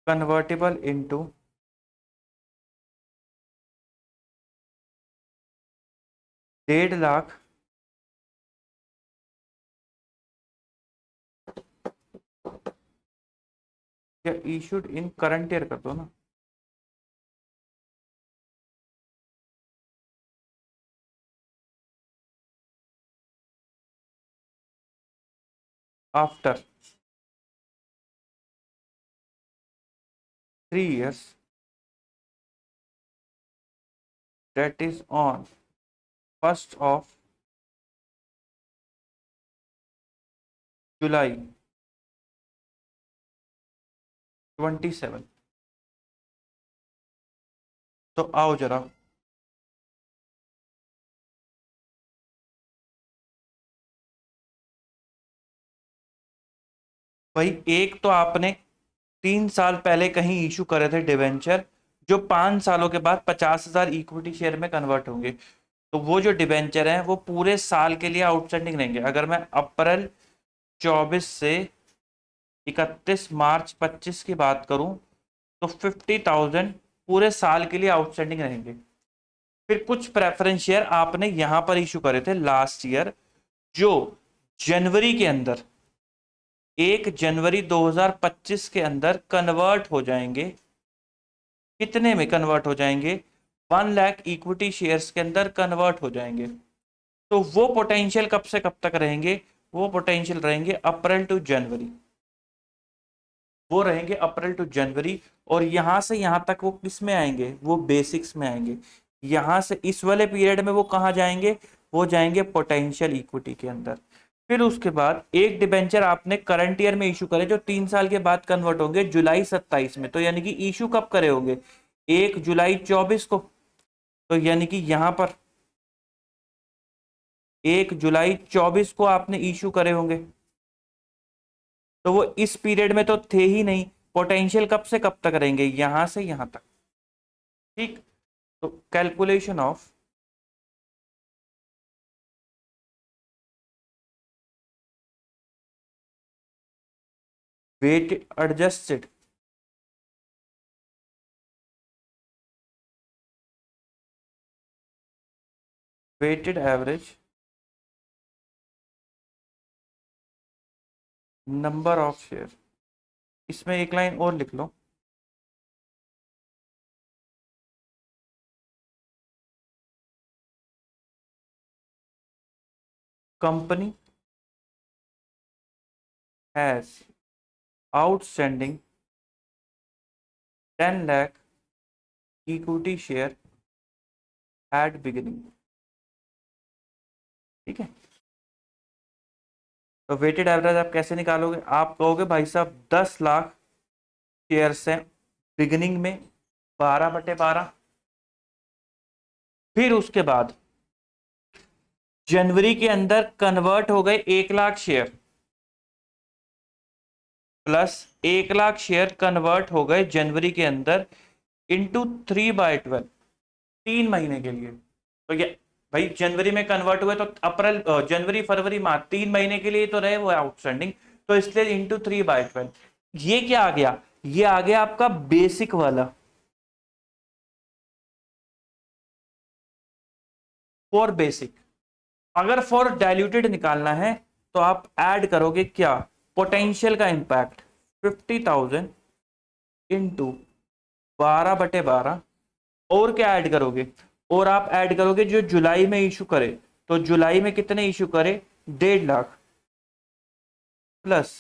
convertible into 1.5 lakh, या issued in current year कर दो ना। After 3 years, that is on 1st of July 27। तो आओ जरा, भाई एक तो आपने 3 साल पहले कहीं इशू करे थे डिवेंचर, जो 5 सालों के बाद 50,000 इक्विटी शेयर में कन्वर्ट होंगे। तो वो जो डिवेंचर हैं वो पूरे साल के लिए आउटस्टैंडिंग रहेंगे। अगर मैं अप्रैल 24 से 31 मार्च 25 की बात करूं तो 50,000 पूरे साल के लिए आउटस्टैंडिंग रहेंगे। फिर कुछ प्रेफरेंस शेयर आपने यहां पर इशू करे थे लास्ट ईयर, जो जनवरी के अंदर 1 जनवरी 2025 के अंदर कन्वर्ट हो जाएंगे। कितने में कन्वर्ट हो जाएंगे? 1 लाख इक्विटी शेयर्स के अंदर कन्वर्ट हो जाएंगे। तो वो पोटेंशियल कब से कब तक रहेंगे? वो पोटेंशियल रहेंगे अप्रैल टू जनवरी, वो रहेंगे अप्रैल टू जनवरी। और यहां से यहां तक वो किस में आएंगे? वो बेसिक्स में आएंगे। यहां से इस वाले पीरियड में वो कहां जाएंगे? वो जाएंगे पोटेंशियल इक्विटी के अंदर। फिर उसके बाद एक डिबेंचर आपने करंट ईयर में इशू करे जो 3 साल के बाद कन्वर्ट होंगे जुलाई 27 में। तो यानी कि इशू कब करे होंगे? 1 जुलाई 24 को। तो यानी कि यहां पर 1 जुलाई 24 को आपने इशू करे होंगे। तो वो इस पीरियड में तो थे ही नहीं। पोटेंशियल कब से कब तक रहेंगे? यहां से यहां तक। ठीक। तो calculation of weight adjusted weighted average number of share. इसमें एक लाइन और लिख लो, company has outstanding 10 lakh equity share at beginning. ठीक है। तो वेटेड एवरेज आप कैसे निकालोगे? आप कहोगे भाई साहब 10 लाख शेयर्स हैं बिगिनिंग में, 12/12। फिर उसके बाद जनवरी के अंदर कन्वर्ट हो गए 1 lakh share, plus 1 lakh share convert हो गए जनवरी के अंदर इंटू 3/12, 3 महीने के लिए। तो ये भाई जनवरी में कन्वर्ट हुए तो अप्रैल जनवरी फरवरी मार्च 3 महीने के लिए तो रहे वो आउटस्टैंडिंग। तो इसलिए इंटू 3/12। ये क्या आ गया? ये आ गया आपका बेसिक वाला, फॉर बेसिक। अगर फॉर डाइल्यूटेड निकालना है तो आप ऐड करोगे क्या? पोटेंशियल का इंपैक्ट 50,000 इंटू 12/12। और क्या ऐड करोगे? और आप ऐड करोगे जो जुलाई में इशू करे। तो जुलाई में कितने इशू करे? 1.5 लाख, प्लस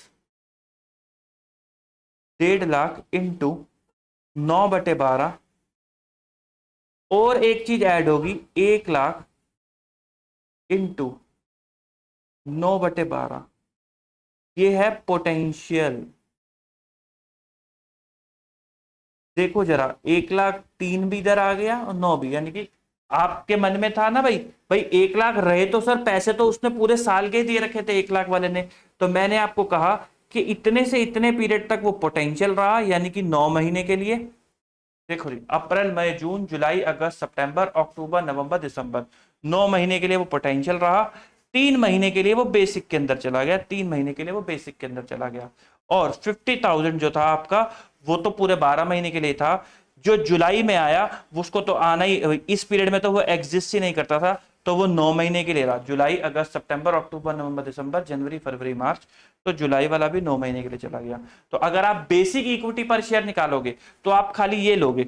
1.5 लाख इंटू 9/12। और एक चीज ऐड होगी, 1 लाख इंटू 9/12। ये है पोटेंशियल। देखो जरा, 1 लाख 3 भी इधर आ गया और 9 भी, यानी कि आपके मन में था ना भाई, भाई 1 लाख रहे तो सर पैसे तो उसने पूरे साल के दिए रखे थे 1 लाख वाले ने। तो मैंने आपको कहा कि इतने से इतने पीरियड तक वो पोटेंशियल रहा, यानी कि 9 महीने के लिए। देखो जी, अप्रैल मई जून जुलाई अगस्त सितंबर अक्टूबर नवंबर दिसंबर, 9 महीने के लिए वो पोटेंशियल रहा। 3 महीने के लिए वो बेसिक के अंदर चला गया, 3 महीने के लिए वो बेसिक के अंदर चला गया। और 50,000 जो था आपका, वो तो पूरे 12 महीने के लिए था। जो जुलाई में आया उसको तो आना ही, इस पीरियड में तो वो एग्जिस्ट ही नहीं करता था। तो वो 9 महीने के लिए रहा, जुलाई अगस्त सितंबर अक्टूबर नवंबर दिसंबर जनवरी फरवरी मार्च। तो जुलाई वाला भी 9 महीने के लिए चला गया। तो अगर आप बेसिक इक्विटी पर शेयर निकालोगे तो आप खाली ये लोगे,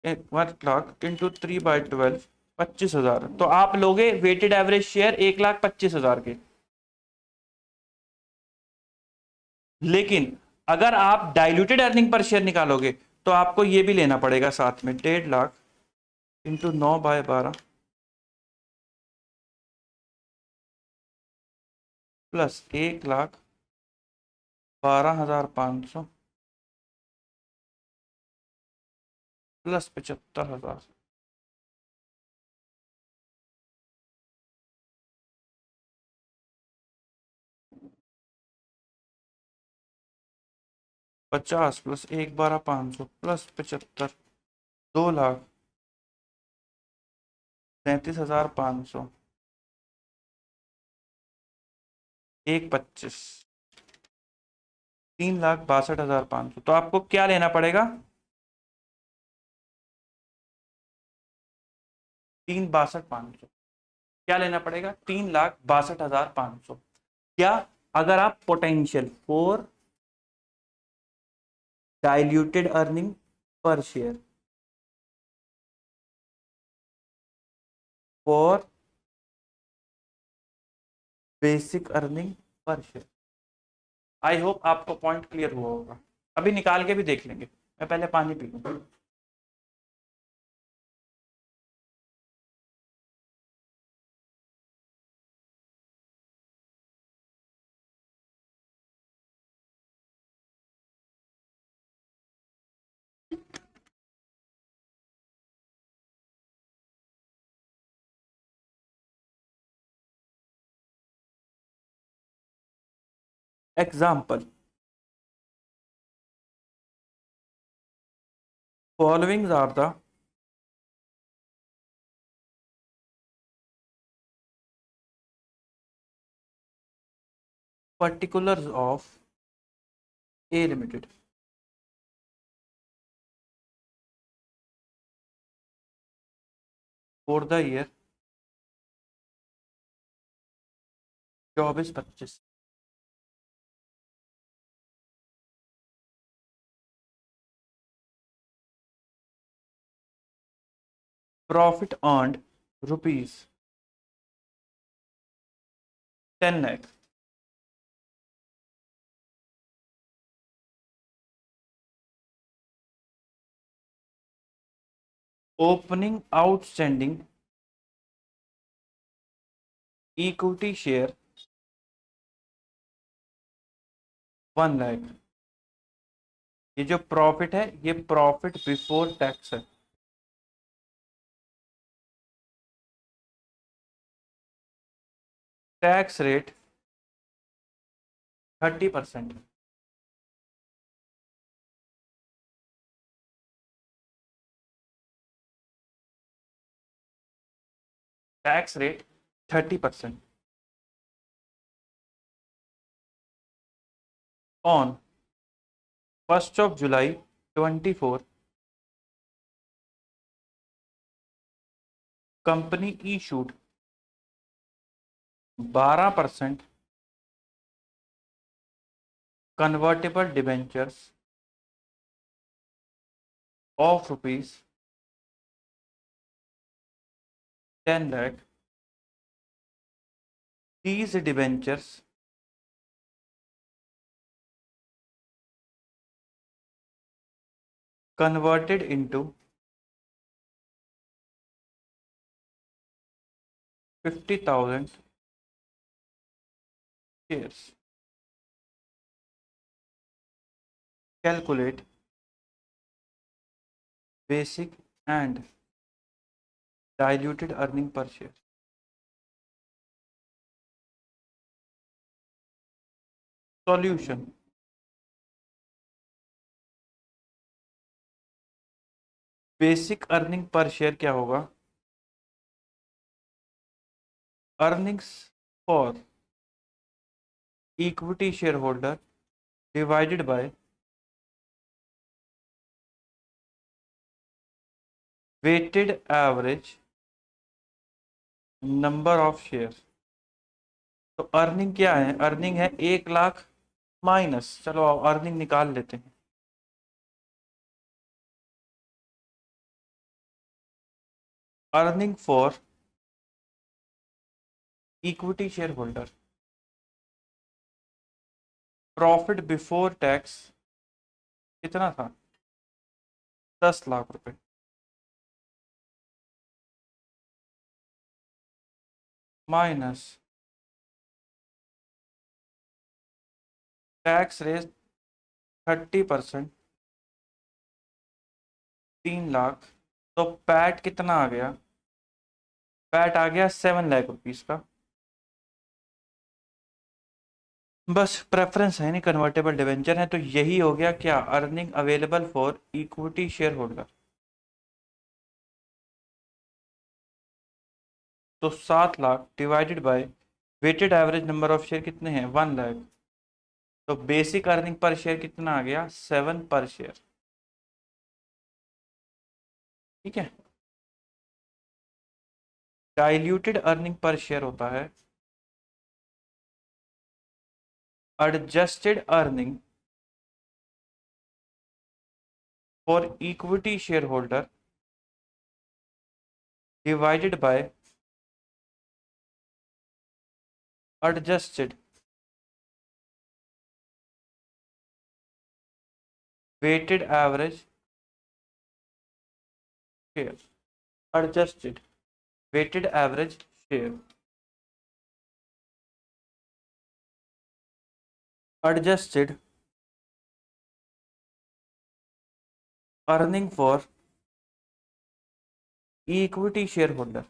1 लाख इंटू 3/12, 25,000। तो आप लोगे वेटेड एवरेज शेयर 1,25,000 के। लेकिन अगर आप डाइल्यूटेड अर्निंग पर शेयर निकालोगे तो आपको ये भी लेना पड़ेगा साथ में, 1.5 lakh into 9/12 plus 1,12,500 plus 75,000। 50 plus 1,12,500 plus 75, 2,37,500, 1,25, 3,62,500। तो आपको क्या लेना पड़ेगा? 3,62,500। क्या लेना पड़ेगा? 3,62,500। क्या? अगर आप potential for diluted earning per share, for basic earning per share. I hope आपको पॉइंट क्लियर हुआ होगा। अभी निकाल के भी देख लेंगे, मैं पहले पानी पी लूं। Example, following are the particulars of A Limited for the year 24-25। Profit earned ₹10 lakh. Opening outstanding equity share 1 lakh. ये जो प्रॉफिट है ये प्रॉफिट बिफोर टैक्स है। Tax rate 30%। Tax rate 30% on 1 July 24। Company issued 12% convertible debentures of ₹10 lakh. These debentures converted into 50,000 shares। Calculate basic and diluted earning per share। Solution, basic earning per share क्या होगा? Earnings for equity share holder divided by weighted average number of share. तो earning क्या है? Earning है 1 lakh minus, चलो earning निकाल लेते हैं। Earning for equity share holder profit before tax कितना था? 10 लाख रुपए। Minus tax rate 30%, 3 lakh. तो पैट कितना आ गया? पैट आ गया 7 लाख रुपीज का। बस प्रेफरेंस है नहीं, कन्वर्टेबल डिवेंचर है, तो यही हो गया क्या? Earning available for equity share holder. तो 7 lakh divided by weighted average number of share कितने हैं? 1 लाख। तो बेसिक अर्निंग पर शेयर कितना आ गया? 7 पर शेयर। ठीक है। डाइल्यूटेड अर्निंग पर शेयर होता है adjusted earning for equity share holder divided by adjusted weighted average share. Adjusted weighted average share. Adjusted earning for equity share holder.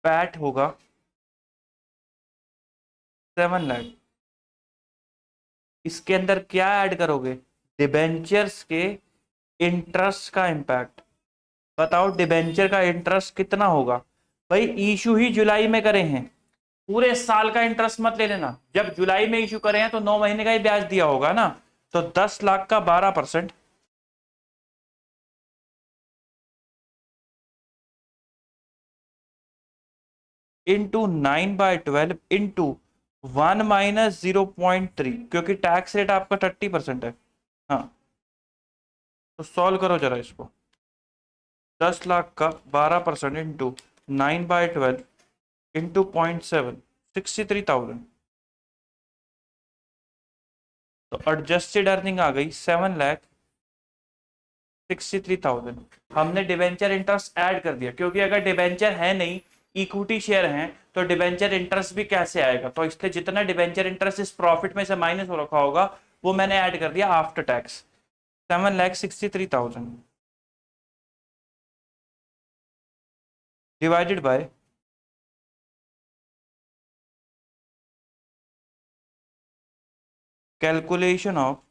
PAT होगा 7 लाख। इसके अंदर क्या ऐड करोगे? डिबेंचर्स के इंटरेस्ट का इम्पैक्ट। बताओ डिबेंचर का इंटरेस्ट कितना होगा? भाई इशू ही जुलाई में करे हैं, पूरे साल का इंटरेस्ट मत ले लेना। जब जुलाई में इशू करे हैं तो 9 महीने का ही ब्याज दिया होगा ना। तो 10 लाख का 12% इंटू 9/12 इंटू 1 - 0.3, क्योंकि टैक्स रेट आपका 30% है। हाँ, तो सॉल्व करो जरा इसको। 10 लाख का 12% इंटू 9/12 इंटू 0.7, 63,000। तो एडजस्टेड अर्निंग आ गई 7,63,000। हमने डिबेंचर इंटरेस्ट ऐड कर दिया, क्योंकि अगर डिबेंचर है नहीं, इक्विटी शेयर हैं, तो डिबेंचर इंटरेस्ट भी कैसे आएगा? तो इसलिए जितना डिबेंचर इंटरेस्ट इस प्रॉफिट में से माइनस हो रखा होगा वो मैंने ऐड कर दिया after tax. 7,63,000 divided by calculation of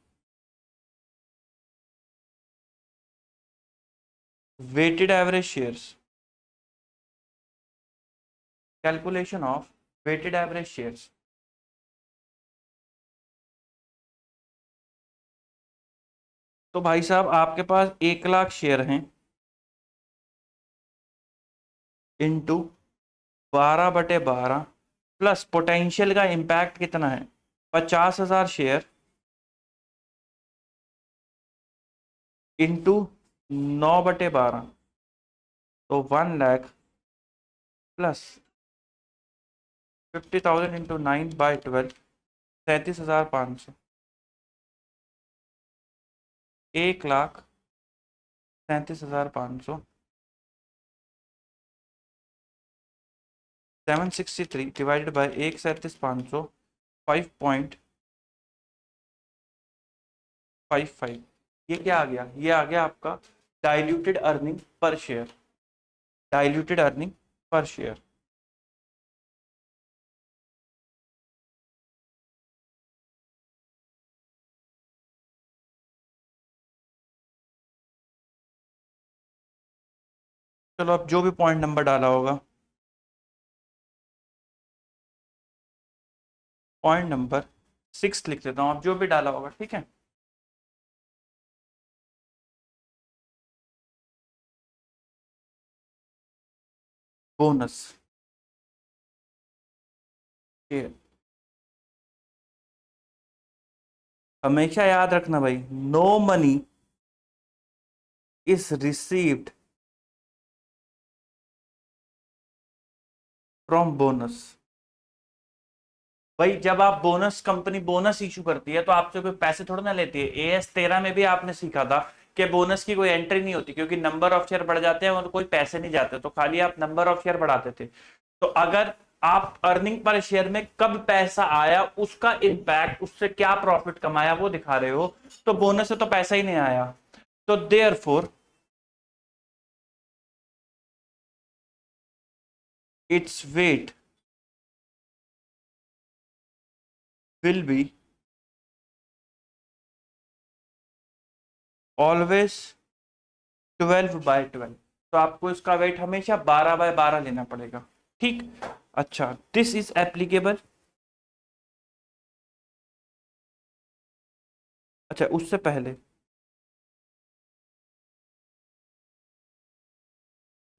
weighted average shares. Calculation of weighted average shares. तो भाई साहब आपके पास 1 लाख शेयर हैं, इंटू 12/12 प्लस पोटेंशियल का इम्पैक्ट कितना है? 50,000 शेयर इंटू 9/12, तो 1 lakh plus 50,000 into 9/12, 37,500। 1,37,500। 763 divided by 1,37,500, 5.55। ये क्या आ गया? ये आ गया आपका diluted earning per share. Diluted earning per share. चलो अब जो भी पॉइंट नंबर डाला होगा, पॉइंट नंबर 6 लिख देता हूँ, अब जो भी डाला होगा। ठीक है। Bonus share. हमेशा याद रखना भाई, no money is received from bonus. भाई जब आप बोनस, कंपनी बोनस इशू करती है तो आपसे कोई पैसे थोड़ा ना लेती है। AS13 में भी आपने सीखा था कि बोनस की कोई एंट्री नहीं होती, क्योंकि नंबर ऑफ शेयर बढ़ जाते हैं और कोई पैसे नहीं जाते, तो खाली आप नंबर ऑफ शेयर बढ़ाते थे। तो अगर आप अर्निंग पर शेयर में कब पैसा आया, उसका इंपैक्ट, उससे क्या प्रॉफिट कमाया वो दिखा रहे हो, तो बोनस से तो पैसा ही नहीं आया। तो therefore its weight will be always 12/12। तो आपको इसका वेट हमेशा 12/12 लेना पड़ेगा। ठीक। अच्छा, दिस इज एप्लीकेबल। अच्छा, उससे पहले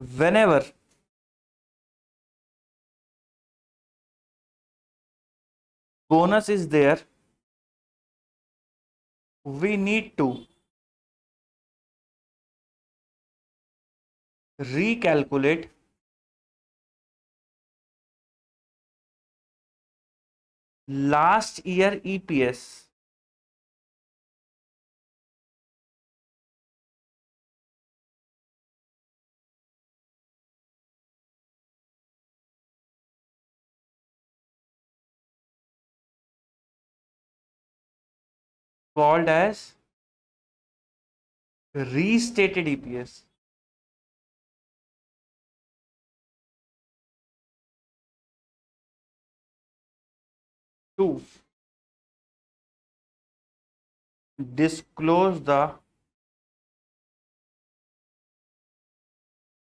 whenever bonus is there, we need to recalculate last year EPS called as restated EPS to disclose the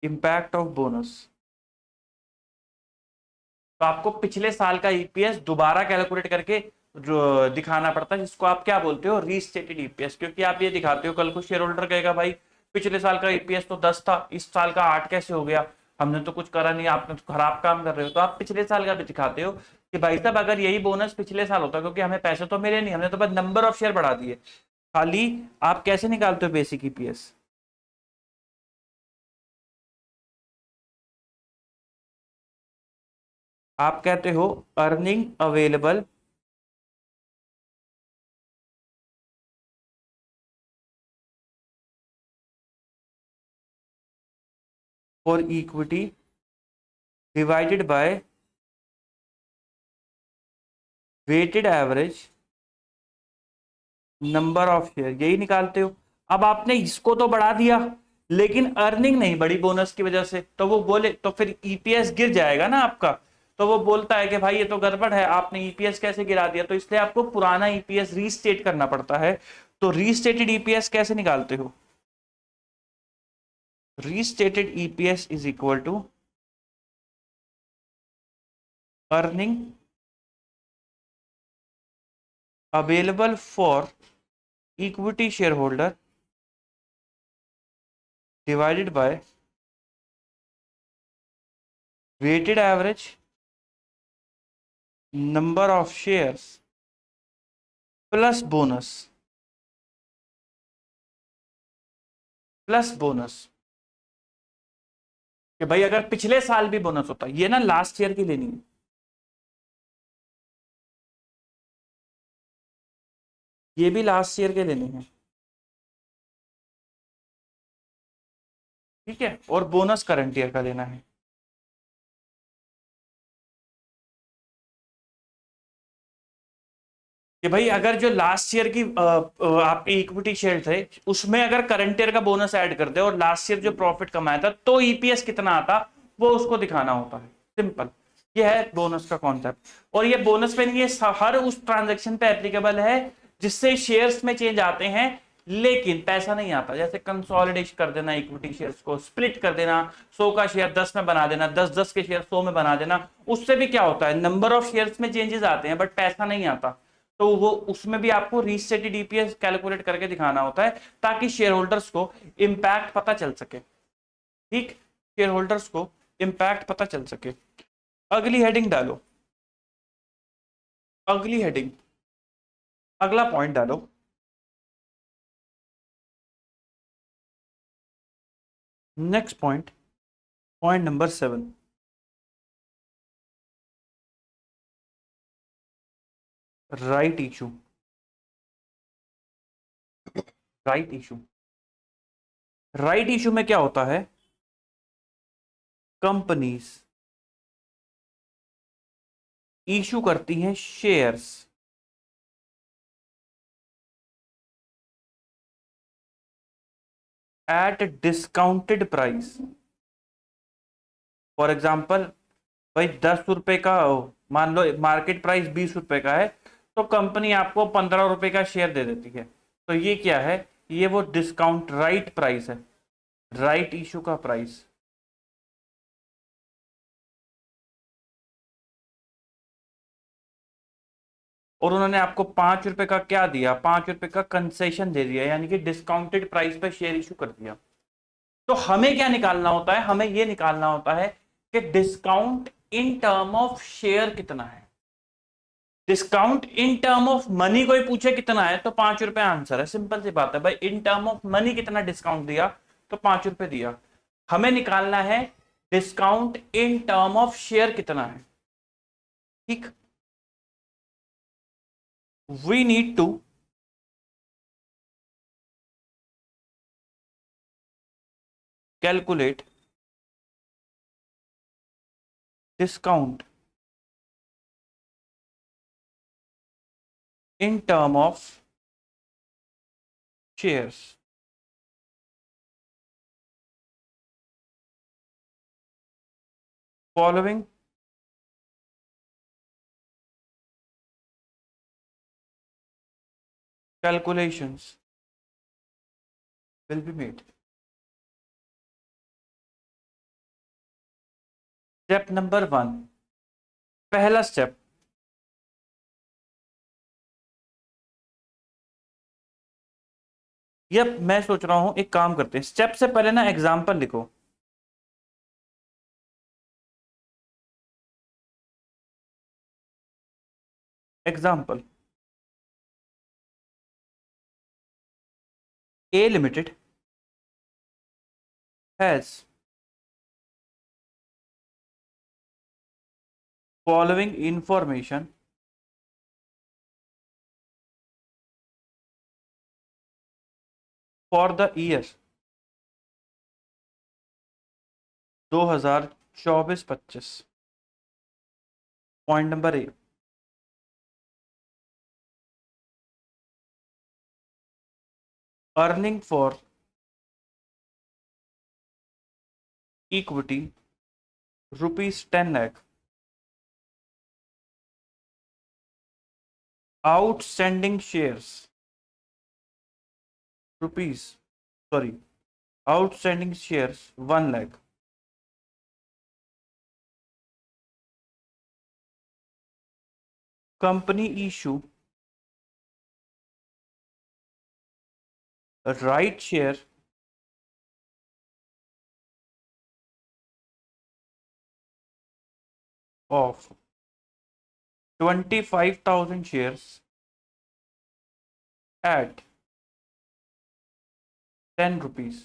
impact of bonus। तो आपको पिछले साल का ईपीएस दोबारा कैलकुलेट करके दिखाना पड़ता है, जिसको आप क्या बोलते हो, रीस्टेटेड ईपीएस। क्योंकि आप ये दिखाते हो, कल को शेयर होल्डर कहेगा भाई पिछले साल का ईपीएस तो 10 था, इस साल का 8 कैसे हो गया, हमने तो कुछ करा नहीं, आपने तो खराब काम कर रहे हो। तो आप पिछले साल का भी दिखाते हो कि भाई साहब अगर यही बोनस पिछले साल होता, क्योंकि हमें पैसे तो मिले नहीं, हमने तो बस नंबर ऑफ शेयर बढ़ा दिए। खाली आप कैसे निकालते हो बेसिक ईपीएस? आप कहते हो earning available for equity divided by weighted average number of share, यही निकालते हो। अब आपने इसको तो बढ़ा दिया, लेकिन अर्निंग नहीं बढ़ी बोनस की वजह से, तो वो बोले तो फिर ईपीएस गिर जाएगा ना आपका। तो वो बोलता है कि भाई ये तो गड़बड़ है, आपने ईपीएस कैसे गिरा दिया। तो इसलिए आपको पुराना ईपीएस रीस्टेट करना पड़ता है। तो रीस्टेटेड ईपीएस कैसे निकालते हो? Restated EPS is equal to earning available for equity share holder divided by weighted average number of shares plus bonus, plus bonus. कि भाई अगर पिछले साल भी बोनस होता, ये ना लास्ट ईयर की लेनी है, ये भी लास्ट ईयर के लेने हैं। ठीक है, और बोनस करंट ईयर का लेना है। कि भाई अगर जो लास्ट ईयर की आपकी इक्विटी शेयर थे, उसमें अगर करंट ईयर का बोनस ऐड कर दे और लास्ट ईयर जो प्रॉफिट कमाया था, तो ईपीएस कितना आता, वो उसको दिखाना होता है। सिंपल, ये है बोनस का कॉन्सेप्ट। और ये बोनस में नहीं, ये हर उस ट्रांजेक्शन पे एप्लीकेबल है जिससे शेयर्स में चेंज आते हैं लेकिन पैसा नहीं आता। जैसे कंसोलिडेशन कर देना, इक्विटी शेयर्स को स्प्लिट कर देना, 100 का शेयर 10 में बना देना, 10 के शेयर 100 में बना देना, उससे भी क्या होता है, नंबर ऑफ शेयर्स में चेंजेस आते हैं बट पैसा नहीं आता। तो वो उसमें भी आपको रीसेटेड ईपीएस कैलकुलेट करके दिखाना होता है, ताकि शेयर होल्डर्स को इंपैक्ट पता चल सके। ठीक, शेयर होल्डर्स को इंपैक्ट पता चल सके। अगली हेडिंग डालो, अगली हेडिंग, अगला पॉइंट डालो। Next point, point number 7। Right issue, right issue, right issue में क्या होता है, कंपनीज इशू करती हैं shares at discounted price. For example, भाई 10 रुपए का मान लो मार्केट प्राइस 20 रुपए का है, तो कंपनी आपको 15 रुपए का शेयर दे देती है। तो ये क्या है, ये वो डिस्काउंट राइट प्राइस है, राइट इशू का प्राइस। और उन्होंने आपको 5 रुपए का क्या दिया, 5 रुपए का कंसेशन दे दिया, यानी कि डिस्काउंटेड प्राइस पे शेयर इशू कर दिया। तो हमें क्या निकालना होता है, हमें ये निकालना होता है कि discount in term of share कितना है। Discount in term of money कोई पूछे कितना है तो 5 रुपए आंसर है, सिंपल सी बात है भाई। इन टर्म ऑफ मनी कितना डिस्काउंट दिया तो 5 रुपए दिया। हमें निकालना है discount in term of share कितना है। ठीक, we need to calculate discount in term of shares। Following calculations will be made। Step number 1, पहला स्टेप, ये मैं सोच रहा हूं एक काम करते हैं, स्टेप से पहले ना एग्जांपल लिखो। Example, A limited has following information for the year 2024-25। Point number A, earning for equity ₹10 lakh, outstanding shares rupees sorry outstanding shares 1 lakh। Company issue right share of 25,000 shares at 10 rupees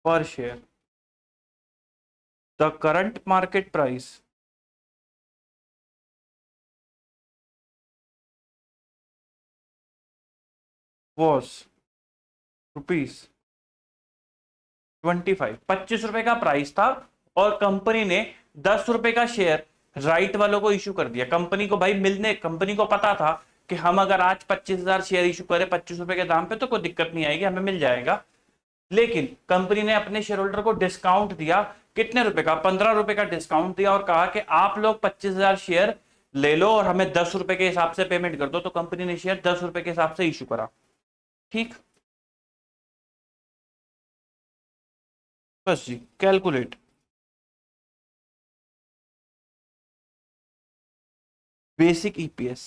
per share। The current market price was rupees 25, 25 रुपए का price था, और company ने 10 रुपए का share right वालों को issue कर दिया। कंपनी को भाई कंपनी को पता था कि हम अगर आज 25,000 शेयर इशू करें 25 रुपए के दाम पे तो कोई दिक्कत नहीं आएगी, हमें मिल जाएगा। लेकिन कंपनी ने अपने शेयर होल्डर को डिस्काउंट दिया, कितने रुपए का, 15 रुपए का डिस्काउंट दिया, और कहा कि आप लोग 25,000 शेयर ले लो और हमें 10 रुपए के हिसाब से पेमेंट कर दो। तो कंपनी ने शेयर 10 रुपए के हिसाब से इशू करा। ठीक, बस जी, कैलकुलेट बेसिक ईपीएस।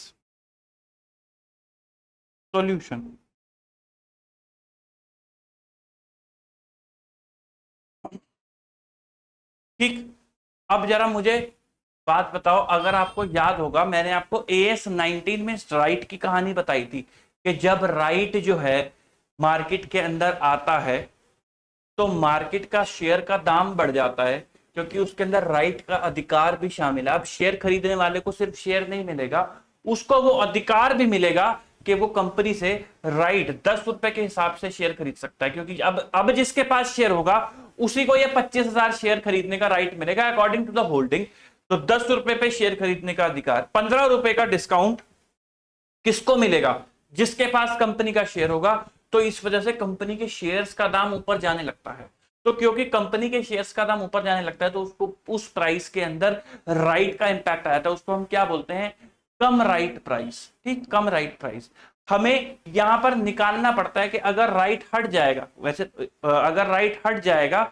सॉल्यूशन, ठीक। अब जरा मुझे बात बताओ, अगर आपको याद होगा मैंने आपको AS19 में राइट की कहानी बताई थी कि जब राइट जो है मार्केट के अंदर आता है तो मार्केट का शेयर का दाम बढ़ जाता है, क्योंकि उसके अंदर राइट का अधिकार भी शामिल है। अब शेयर खरीदने वाले को सिर्फ शेयर नहीं मिलेगा, उसको वो अधिकार भी मिलेगा कि वो कंपनी से राइट 10 रुपए के हिसाब से शेयर खरीद सकता है, क्योंकि अब जिसके पास शेयर होगा उसी को ये 25,000 शेयर खरीदने का राइट मिलेगा अकॉर्डिंग टू द होल्डिंग। तो 10 रुपए पे शेयर खरीदने का अधिकार, 15 रुपए का डिस्काउंट किसको मिलेगा? जिसके पास कंपनी का शेयर होगा। तो इस वजह से कंपनी के शेयर्स का दाम ऊपर जाने लगता है। तो क्योंकि कंपनी के शेयर्स का दाम ऊपर जाने लगता है तो उसको उस प्राइस के अंदर राइट का इंपैक्ट आया था, उसको हम क्या बोलते हैं? कम राइट प्राइस। ठीक, कम राइट प्राइस। हमें यहां पर निकालना पड़ता है कि अगर राइट हट जाएगा, वैसे अगर राइट हट जाएगा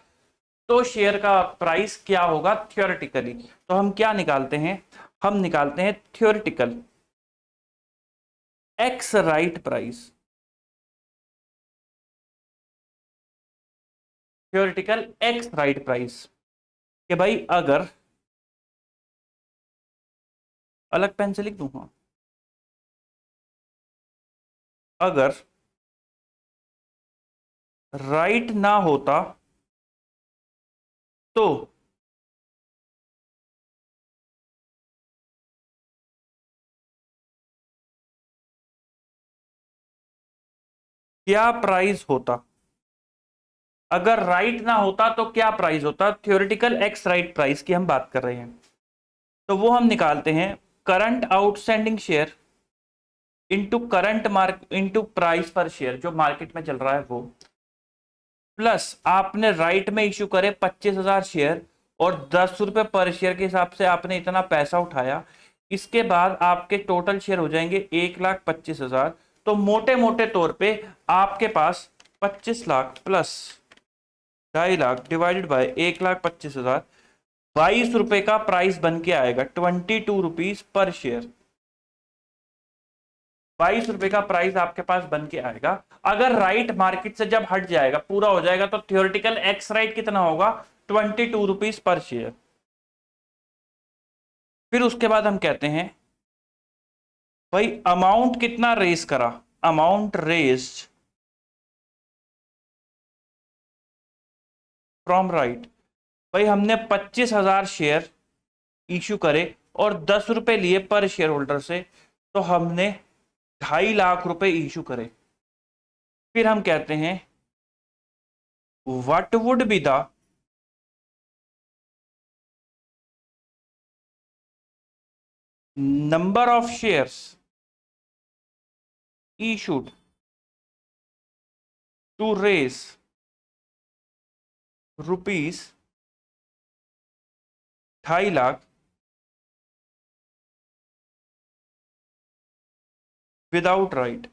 तो शेयर का प्राइस क्या होगा थ्योरेटिकली। तो हम क्या निकालते हैं? हम निकालते हैं theoretical x right price. Theoretical x right price कि भाई अगर, अलग पेन से लिख दूंगा, अगर राइट ना होता तो क्या प्राइस होता? अगर राइट ना होता तो क्या प्राइस होता? थ्योरेटिकल एक्स राइट प्राइस की हम बात कर रहे हैं। तो वो हम निकालते हैं current outstanding share into current mark into price पर शेयर, जो मार्केट में चल रहा है वो, प्लस आपने राइट में इश्यू करे 25,000 शेयर और 10 रुपए पर शेयर के हिसाब से आपने इतना पैसा उठाया। इसके बाद आपके टोटल शेयर हो जाएंगे 1,25,000। तो मोटे मोटे तौर पे आपके पास 25 lakh plus 2.5 lakh divided bye 1,25,000 22 रुपए का प्राइस बन के आएगा, 22 रुपीज पर शेयर। 22 रुपए का प्राइस आपके पास बन के आएगा। अगर राइट मार्केट से जब हट जाएगा, पूरा हो जाएगा, तो थ्योरेटिकल एक्स राइट कितना होगा? 22 रुपीज पर शेयर। फिर उसके बाद हम कहते हैं भाई अमाउंट कितना रेज करा? Amount raised from right. भाई हमने 25,000 शेयर इश्यू करे और 10 रुपए लिए पर शेयर होल्डर से, तो हमने 2.5 लाख रुपए इश्यू करे। फिर हम कहते हैं what would be the number of shares issued to raise rupees 2.5 lakh without right.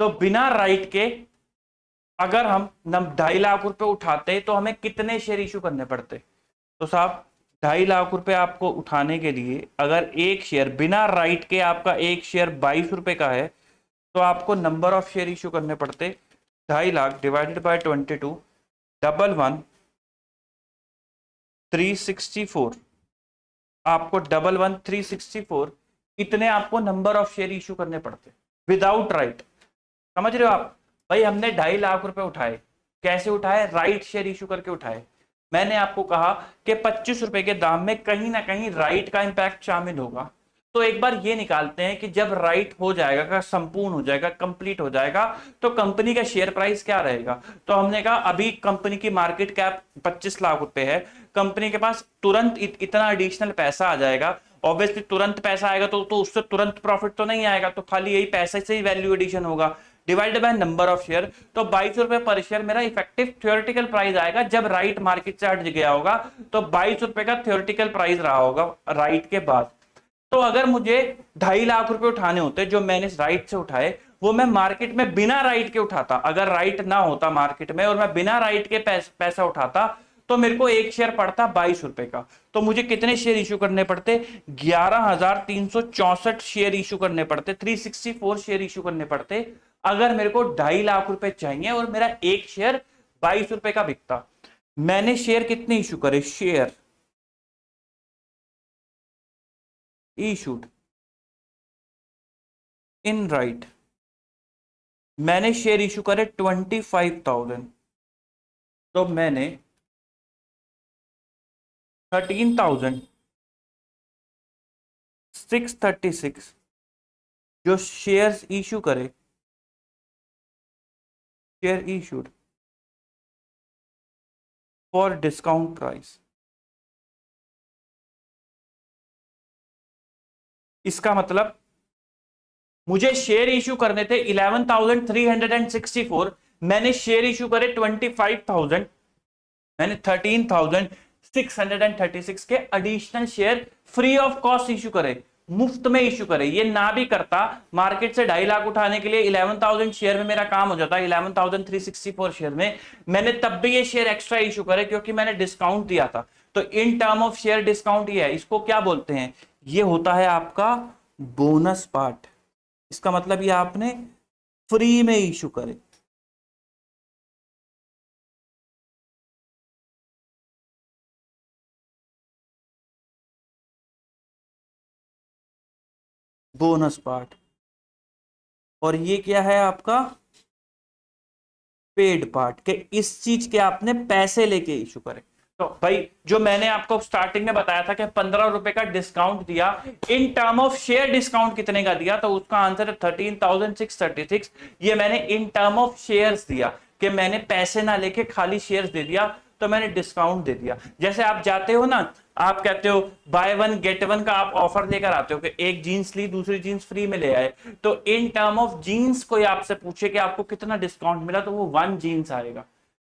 तो बिना राइट के अगर हम 2.5 लाख रुपए उठाते तो हमें कितने शेयर इशू करने पड़ते? तो साहब 2.5 लाख रुपए आपको उठाने के लिए अगर एक शेयर बिना राइट के, आपका एक शेयर 22 रुपए का है, तो आपको नंबर ऑफ शेयर इशू करने पड़ते 2.5 लाख डिवाइडेड बाय 22 11,364। आपको 11,364 इतने आपको नंबर ऑफ शेयर इशू करने पड़ते विदाउट राइट। समझ रहे हो आप? भाई हमने 2.5 लाख रुपए उठाए, कैसे उठाए? राइट शेयर इशू करके उठाए। मैंने आपको कहा कि 25 रुपए के दाम में कहीं ना कहीं राइट का इंपैक्ट शामिल होगा। तो एक बार ये निकालते हैं कि जब राइट हो जाएगा, का संपूर्ण हो जाएगा, कंप्लीट हो जाएगा, तो कंपनी का शेयर प्राइस क्या रहेगा। तो हमने कहा अभी कंपनी की मार्केट कैप 25 लाख रुपए है, कंपनी के पास तुरंत इतना एडिशनल पैसा आ जाएगा। ऑब्वियसली तुरंत पैसा आएगा तो उससे तुरंत प्रॉफिट तो नहीं आएगा, तो खाली यही पैसे से ही वैल्यू एडिशन होगा divided by number of share. तो 22 रुपए पर शेयर मेरा इफेक्टिव थ्योरेटिकल प्राइस आएगा जब राइट मार्केट से हट गया होगा। तो 22 रुपए का थ्योरेटिकल प्राइस रहा होगा राइट के बाद। तो अगर मुझे 2.5 लाख रुपए उठाने होते जो मैंने राइट से उठाए, वो मैं मार्केट में बिना राइट के उठाता। अगर राइट ना होता मार्केट में और मैं बिना राइट के पैसा उठाता, तो मेरे को एक शेयर पड़ता 22 रुपए का। तो मुझे कितने शेयर इशू करने पड़ते? 11,364 शेयर इशू करने पड़ते, 364 शेयर इशू करने पड़ते अगर मेरे को 2.5 लाख रुपए चाहिए और मेरा एक शेयर 22 रुपए का बिकता। मैंने शेयर कितने इशू करे? शेयर इशूड इन राइट, मैंने शेयर इशू करे 25,000। तो मैंने 13,636 जो शेयर्स इशू करे, share issued for discount price. इसका मतलब मुझे शेयर इशू करने थे 11,364, मैंने शेयर इशू करे 25,000, मैंने 13,636 के additional share free of cost issue करे, मुफ्त में इशू करे। ये ना भी करता, मार्केट से 2.5 लाख उठाने के लिए 11,000 शेयर में मेरा काम हो जाता, 11,364 शेयर में मैंने तब भी ये शेयर एक्स्ट्रा इशू करे क्योंकि मैंने डिस्काउंट दिया था। तो इन टर्म ऑफ शेयर डिस्काउंट ये है, इसको क्या बोलते हैं, ये होता है आपका बोनस पार्ट। इसका मतलब ये आपने फ्री में इशू करे। Bonus part. और ये क्या है आपका पेड पार्ट, के इस चीज के आपने पैसे लेके इशू करे। तो भाई जो मैंने आपको स्टार्टिंग में बताया था कि 15 रुपए का डिस्काउंट दिया, इन टर्म ऑफ शेयर डिस्काउंट कितने का दिया, तो उसका आंसर है 13,636। ये मैंने इन टर्म ऑफ शेयर्स दिया, कि मैंने पैसे ना लेके खाली शेयर्स दे दिया, तो मैंने डिस्काउंट दे दिया। जैसे आप जाते हो ना, आप कहते हो बाय वन गेट वन का आप ऑफर लेकर आते हो कि एक जीन्स ली दूसरी जीन्स फ्री में ले आए, तो इन टर्म ऑफ जीन्स कोई आपसे पूछे कि आपको कितना डिस्काउंट मिला, तो वो 1 जीन्स आएगा।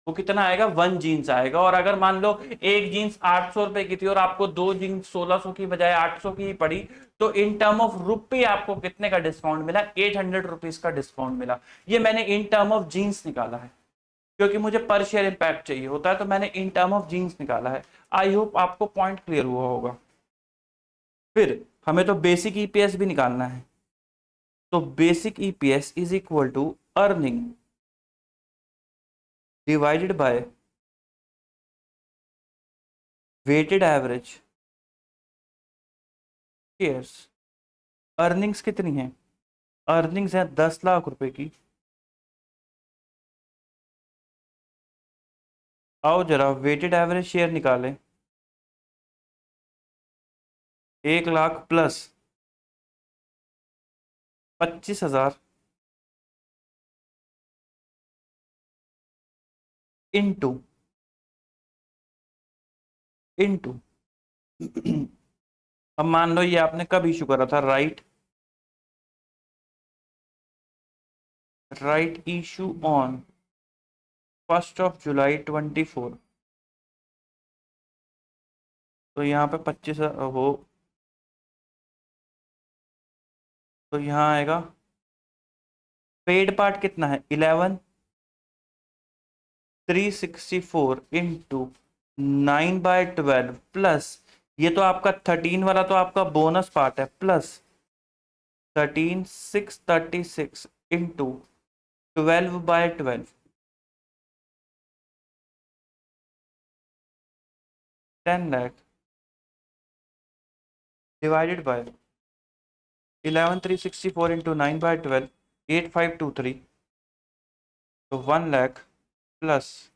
वो कितना आएगा, 1 जीन्स आएगा। और अगर मान लो एक जीन्स 800 रुपए की थी और आपको 2 जीन्स 1600 की बजाय 800 की ही पड़ी, तो इन टर्म ऑफ रुपये आपको कितने का डिस्काउंट मिला, 800 रुपीज का डिस्काउंट मिला। ये मैंने इन टर्म ऑफ जीन्स निकाला है, क्योंकि मुझे पर शेयर इंपैक्ट चाहिए होता है, तो मैंने इन टर्म ऑफ जीन्स निकाला है। आई होप आपको पॉइंट क्लियर हुआ होगा। फिर हमें तो बेसिक ईपीएस भी निकालना है। तो basic EPS is equal to earning divided by weighted average shares. Earnings कितनी है, अर्निंग्स है 10 लाख रुपए की। आओ जरा वेटेड एवरेज शेयर निकालें। 1 लाख प्लस 25,000 इंटू इंटू अब मान लो ये आपने कब इशू करा था, राइट इशू ऑन 1 जुलाई 24। तो यहाँ पे 25 हो, तो यहाँ आएगा पेड पार्ट कितना है, 11,364 इंटू 9/12 प्लस ये तो आपका 13 वाला तो आपका बोनस पार्ट है, plus 13,636 into 12/12, 10 lakh divided bye 11,364 into 9/12, 8523, तो 1 lakh plus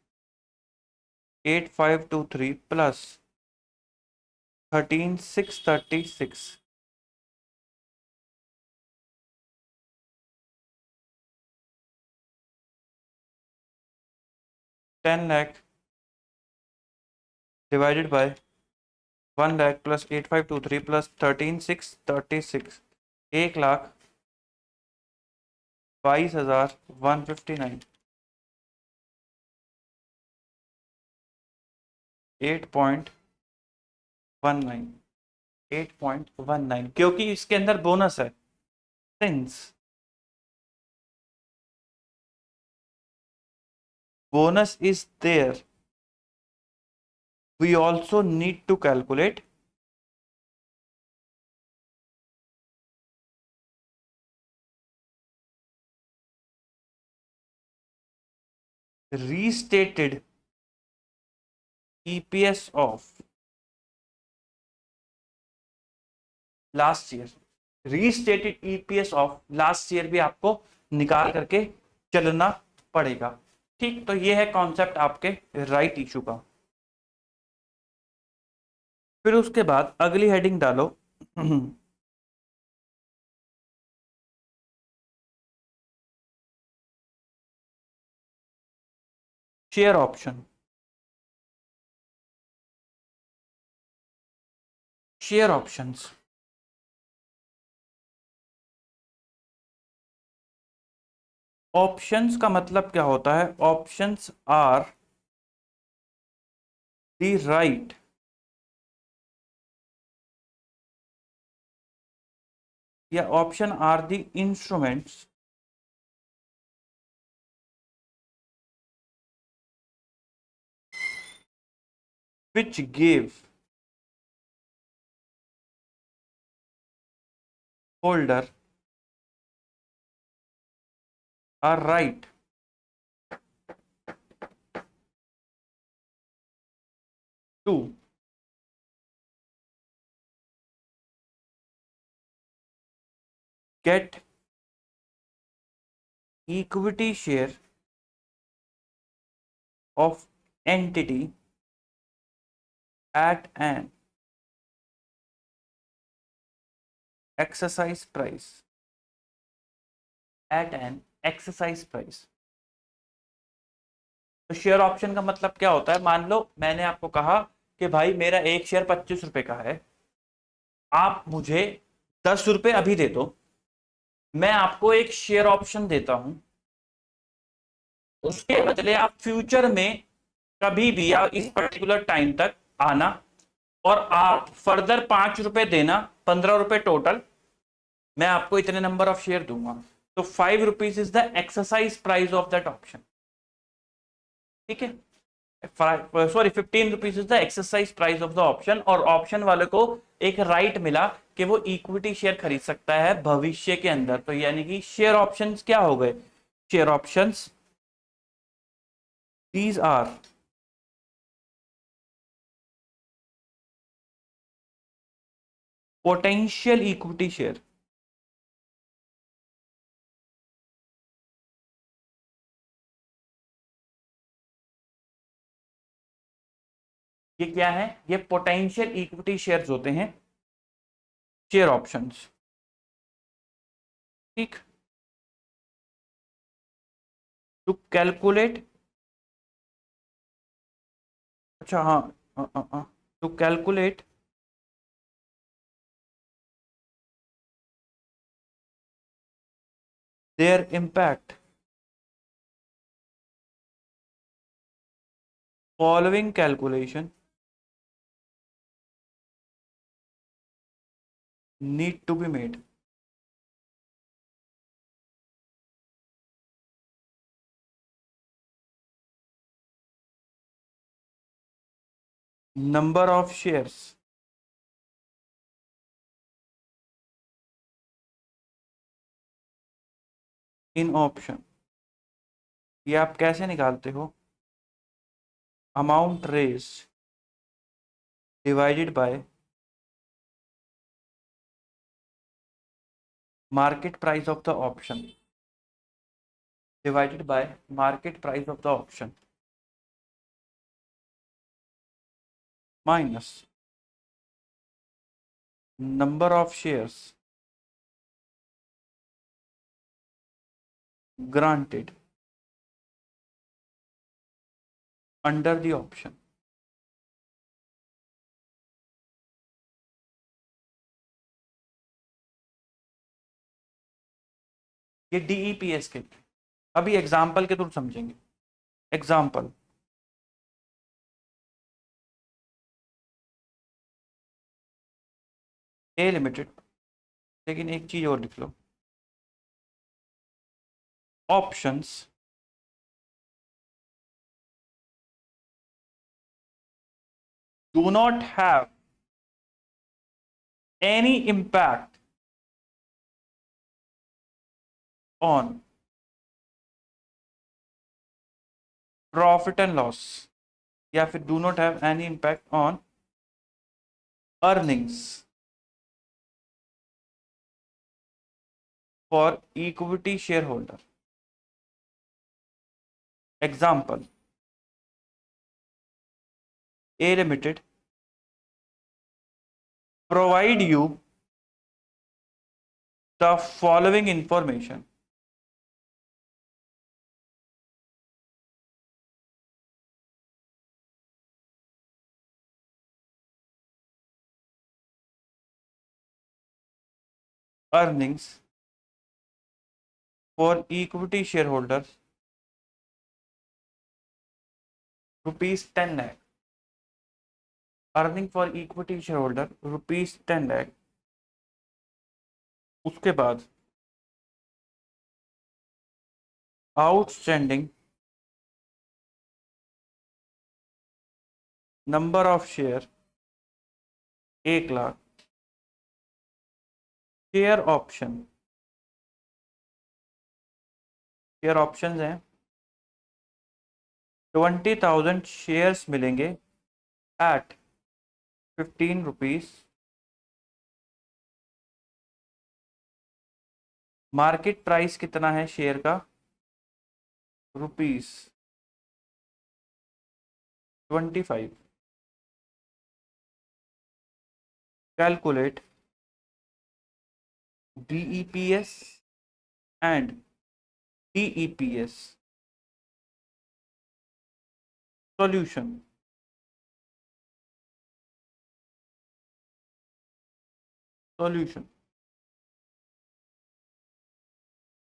8523 plus 13,636, 10 lakh divided by 1 lakh plus 8523 plus 13,636, 1,22,159, 8.19, 8.19, क्योंकि इसके अंदर बोनस है। Since bonus is there, we also need to calculate restated EPS of last year. Restated EPS of last year भी आपको निकाल करके चलना पड़ेगा। ठीक, तो ये है कॉन्सेप्ट आपके राइट इशू का। फिर उसके बाद अगली हेडिंग डालो share option. Share options, options का मतलब क्या होता है? ऑप्शंस आर द राइट या option are the instruments which give holder a right to get equity share of entity at an exercise price, at an exercise price। तो share option का मतलब क्या होता है? मान लो मैंने आपको कहा कि भाई मेरा एक शेयर 25 रुपए का है, आप मुझे 10 रुपए अभी दे दो, मैं आपको एक शेयर ऑप्शन देता हूं, उसके बदले आप फ्यूचर में कभी भी या इस पर्टिकुलर टाइम तक आना और आप फर्दर 5 रुपए देना, 15 रुपए टोटल, मैं आपको इतने नंबर ऑफ शेयर दूंगा। तो 5 rupees is the exercise price of that option. ठीक है, sorry 15 rupees is the exercise price of the option. और ऑप्शन वाले को एक राइट मिला कि वो इक्विटी शेयर खरीद सकता है भविष्य के अंदर। तो यानी कि शेयर ऑप्शंस क्या हो गए? Share options, these are potential equity share. ये क्या है? ये पोटेंशियल इक्विटी शेयर्स होते हैं, शेयर ऑप्शंस। ठीक, टू कैलकुलेट, अच्छा हाँ, to calculate their impact following calculation need to be made. Number of shares in option, ये आप कैसे निकालते हो? Amount raise divided by market price of the option, divided by market price of the option minus number of shares granted under the option। ये डीईपीएस के, अभी example के through समझेंगे। एग्जाम्पल, ए लिमिटेड, लेकिन एक चीज और लिख लो, options do not have any impact on profit and loss, या फिर do not have any impact on earnings for equity shareholder। Example, A limited provide you the following information, earnings for equity shareholders rupees 10 lakh, earning for equity share holder rupees 10 lakh. उसके बाद outstanding number of share 1 lakh, share option, share option हैं 20,000 shares मिलेंगे eight 15 rupees, market price कितना है share का, rupees 25, calculate DEPS and DEPS, solution, solution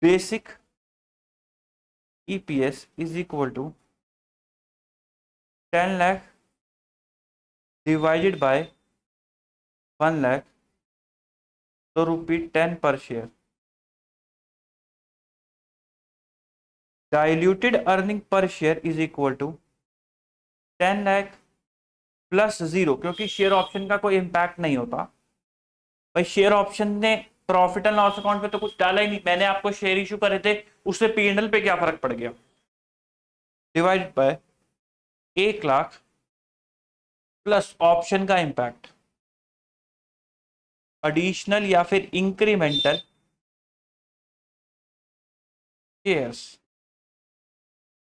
basic EPS is equal to 10 lakh divided by 1 lakh, तो ₹10 per share. Diluted earning per share is equal to 10 lakh plus 0, क्योंकि share option का कोई impact नहीं होता भाई, शेयर ऑप्शन ने प्रॉफिट एंड लॉस अकाउंट पे तो कुछ डाला ही नहीं, मैंने आपको शेयर इशू करे थे, उससे P&L पे क्या फर्क पड़ गया, divided by 1 lakh plus option का इंपैक्ट, एडिशनल या फिर incremental shares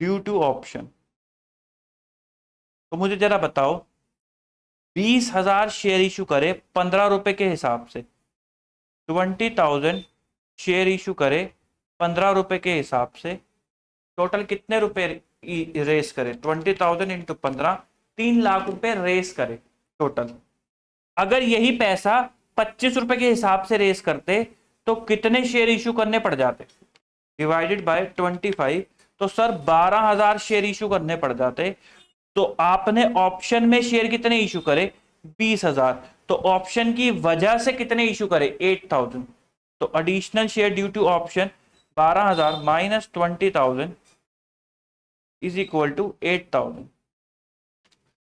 due to option. तो मुझे जरा बताओ, 20,000 शेयर इशू करे 15 रुपए के हिसाब से, 20,000 शेयर इशू करे 15 रुपए के हिसाब से, टोटल कितने रुपए रेस करे, 20,000 इंटू 15, 3 लाख रुपए रेस करे टोटल। अगर यही पैसा 25 रुपए के हिसाब से रेस करते तो कितने शेयर इशू करने पड़ जाते, डिवाइडेड बाय 25, तो सर 12,000 शेयर इशू करने पड़ जाते। तो आपने ऑप्शन में शेयर कितने इशू करे, 20,000, तो ऑप्शन की वजह से कितने इशू करे, 8,000, तो additional share due to option 12,000 minus 20,000 is equal to 8,000।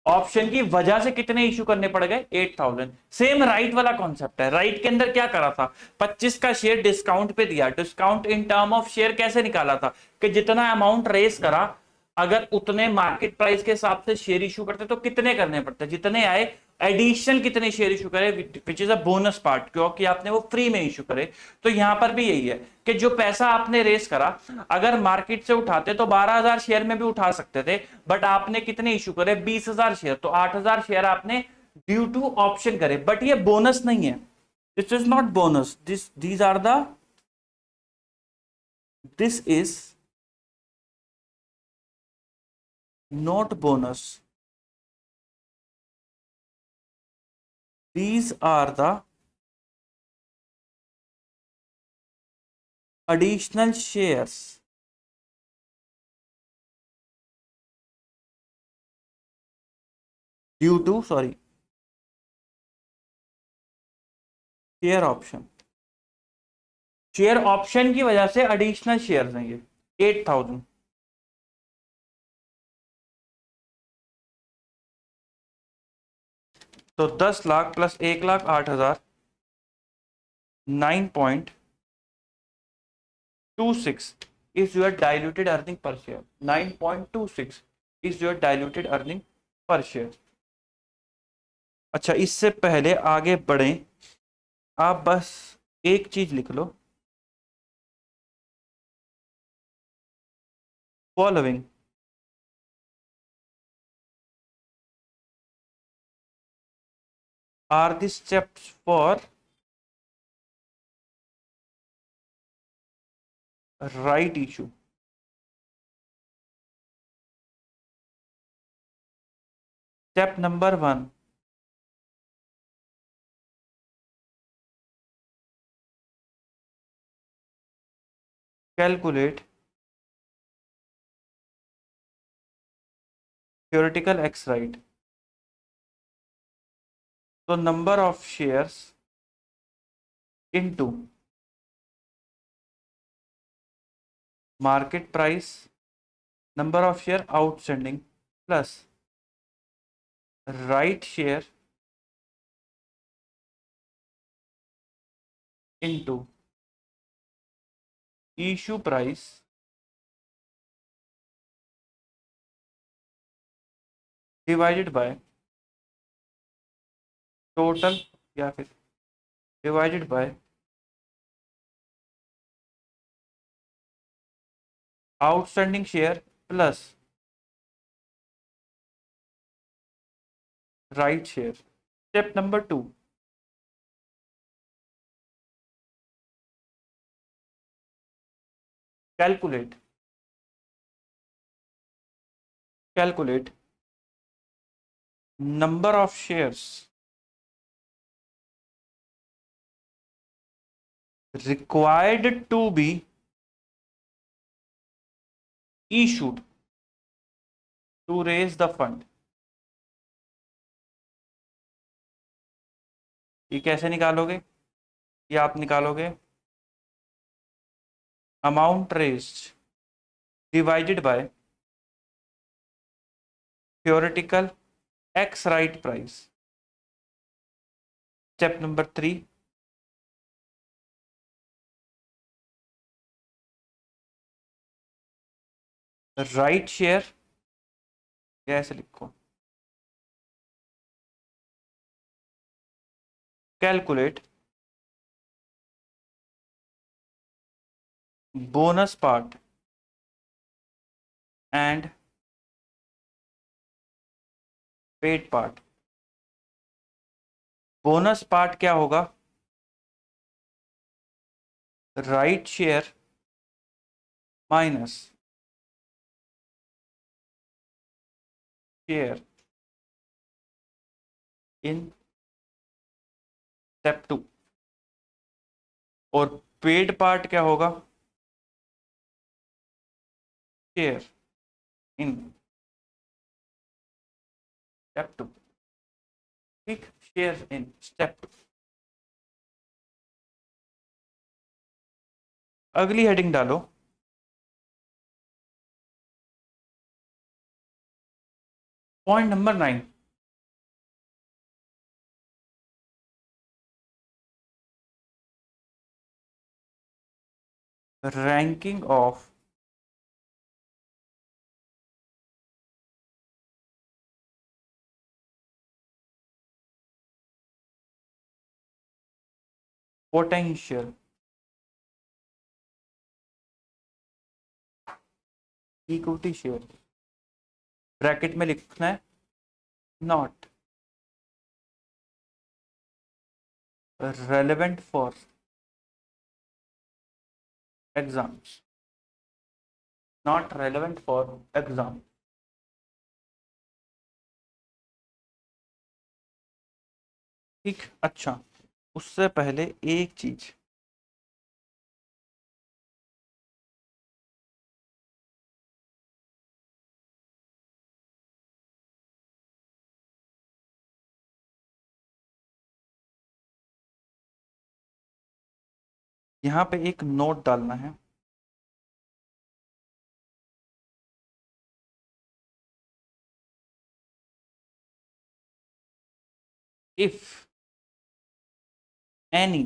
Option की वजह से कितने इशू करने पड़ गए, 8,000। सेम राइट वाला कॉन्सेप्ट है, राइट के अंदर क्या करा था, 25 का शेयर डिस्काउंट पे दिया, discount in term of share कैसे निकाला था कि जितना अमाउंट रेस करा अगर उतने मार्केट प्राइस के हिसाब से शेयर इशू करते तो कितने करने पड़ते, जितने आए एडिशनल कितने शेयर इशू करे, which is a bonus part, क्योंकि आपने वो फ्री में इशू करे। तो यहां पर भी यही है कि जो पैसा आपने रेस करा अगर मार्केट से उठाते तो 12,000 शेयर में भी उठा सकते थे, बट आपने कितने इशू करे, 20,000 शेयर, तो 8,000 शेयर आपने ड्यू टू ऑप्शन करे। बट ये बोनस नहीं है, this is not bonus, these are the, this is not bonus, these are the additional shares due to share option, share option की वजह से एडिशनल शेयर्स हैं ये 8,000। तो 10 lakh plus 1 lakh 8,000, 9.26 is your diluted earning per share, 9.26 is your diluted earning per share। अच्छा, इससे पहले आगे बढ़ें, आप बस एक चीज लिख लो, following are the steps for right issue? Step number 1, calculate theoretical X right. So number of shares into market price, number of share outstanding plus right share into issue price divided by total, या फिर divided by outstanding share plus right share. Step number 2, calculate number of shares required to be issued to raise the fund. ये कैसे निकालोगे? ये आप निकालोगे amount raised divided by theoretical X right price. Step number 3, right share, ऐसे लिखो, calculate bonus part and paid part. Bonus part क्या होगा? Right share minus share in step 2 और पेड पार्ट क्या होगा? Share in step 2. ठीक, share in step 2. अगली heading डालो, point number 9, ranking of potential equity share. Bracket में लिखना है not relevant for exams, not relevant for exam. ठीक, अच्छा, उससे पहले एक चीज, यहाँ पे एक नोट डालना है. If any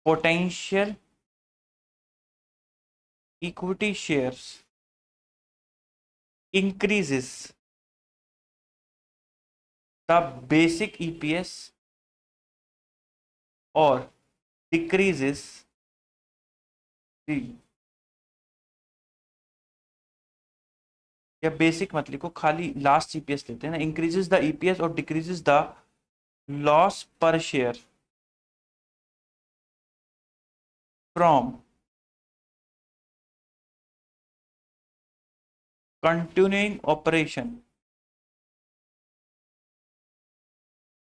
potential equity shares increases the basic EPS or decreases the, या बेसिक मत लिखो, खाली लास्ट ईपीएस लेते हैं ना। इंक्रीजेस द ईपीएस और डिक्रीजेस द लॉस पर share from continuing operation,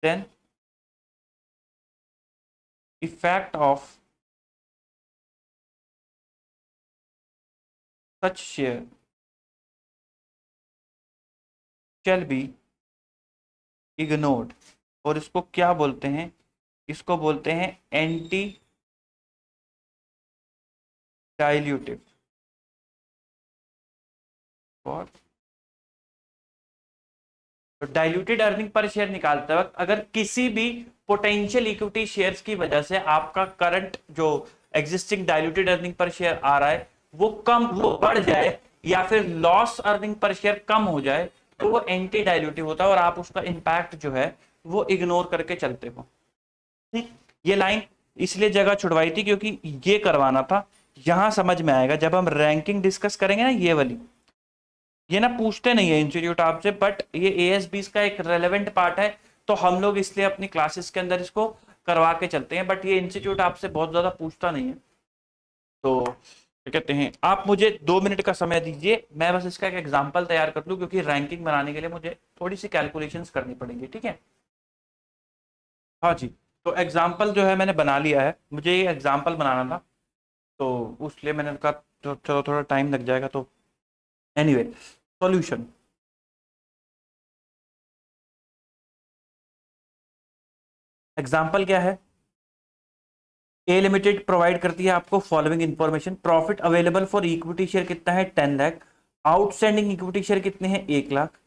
then effect of such share shall be ignored। और इसको क्या बोलते हैं? इसको बोलते हैं एंटी डाइल्यूटिव। और तो डाइल्यूटेड अर्निंग पर शेयर निकालते वक्त अगर किसी भी पोटेंशियल इक्विटी शेयर्स की वजह से आपका करंट जो existing diluted earning per share आ रहा है वो बढ़ जाए, या फिर लॉस अर्निंग पर शेयर कम हो जाए, तो वो एंटी डाइल्यूटिव होता है और आप उसका इंपैक्ट जो है वो इग्नोर करके चलते हो। ठीक, ये लाइन इसलिए जगह छुड़वाई थी क्योंकि ये करवाना था। यहां समझ में आएगा जब हम रैंकिंग डिस्कस करेंगे ना, ये वाली, ये ना पूछते नहीं है इंस्टीट्यूट आपसे, बट ये एएसबी का एक रेलेवेंट पार्ट है, तो हम लोग इसलिए अपनी क्लासेस के अंदर इसको करवा के चलते हैं। बट ये इंस्टीट्यूट आपसे बहुत ज्यादा पूछता नहीं है। तो क्या कहते हैं, आप मुझे 2 मिनट का समय दीजिए, मैं बस इसका एक एग्जाम्पल तैयार कर लूं, क्योंकि रैंकिंग बनाने के लिए मुझे थोड़ी सी कैलकुलेशंस करनी पड़ेंगी। ठीक है, हाँ जी। तो एग्जाम्पल जो है मैंने बना लिया है, मुझे ये एग्जाम्पल बनाना था, तो उसलिए मैंने कहा चलो थोड़ा टाइम लग जाएगा। तो एनीवे, सॉल्यूशन। एग्जाम्पल क्या है? ए लिमिटेड प्रोवाइड करती है आपको following information. Profit available for equity share कितना है? 10 लाख। आउटस्टैंडिंग इक्विटी शेयर कितने हैं? 1 लाख।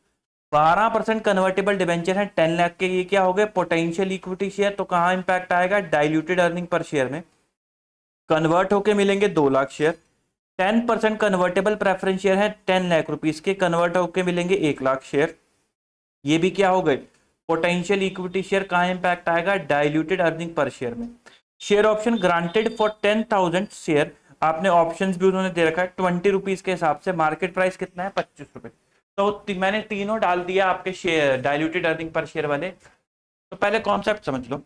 12% कन्वर्टेबल डिबेंचर है 10 लाख के, ये क्या हो गए? Potential equity share. तो कहां इंपैक्ट आएगा? डाइल्यूटेड अर्निंग पर शेयर में। कन्वर्ट होके मिलेंगे 2 lakh share. 10% convertible preference share है 10 लाख रुपीज के, कन्वर्ट होके मिलेंगे 1 लाख शेयर। ये भी क्या हो गए? Potential equity share. कहां इंपैक्ट आएगा? डाइल्यूटेड अर्निंग पर शेयर में। Share option granted for 10,000 share, आपने ऑप्शंस भी उन्होंने दे रखा है 20 रुपीज के हिसाब से। मार्केट प्राइस कितना है? 25 रुपए। तो मैंने तीनों डाल दिया आपके share diluted earning per share वाले। तो पहले कॉन्सेप्ट समझ लो,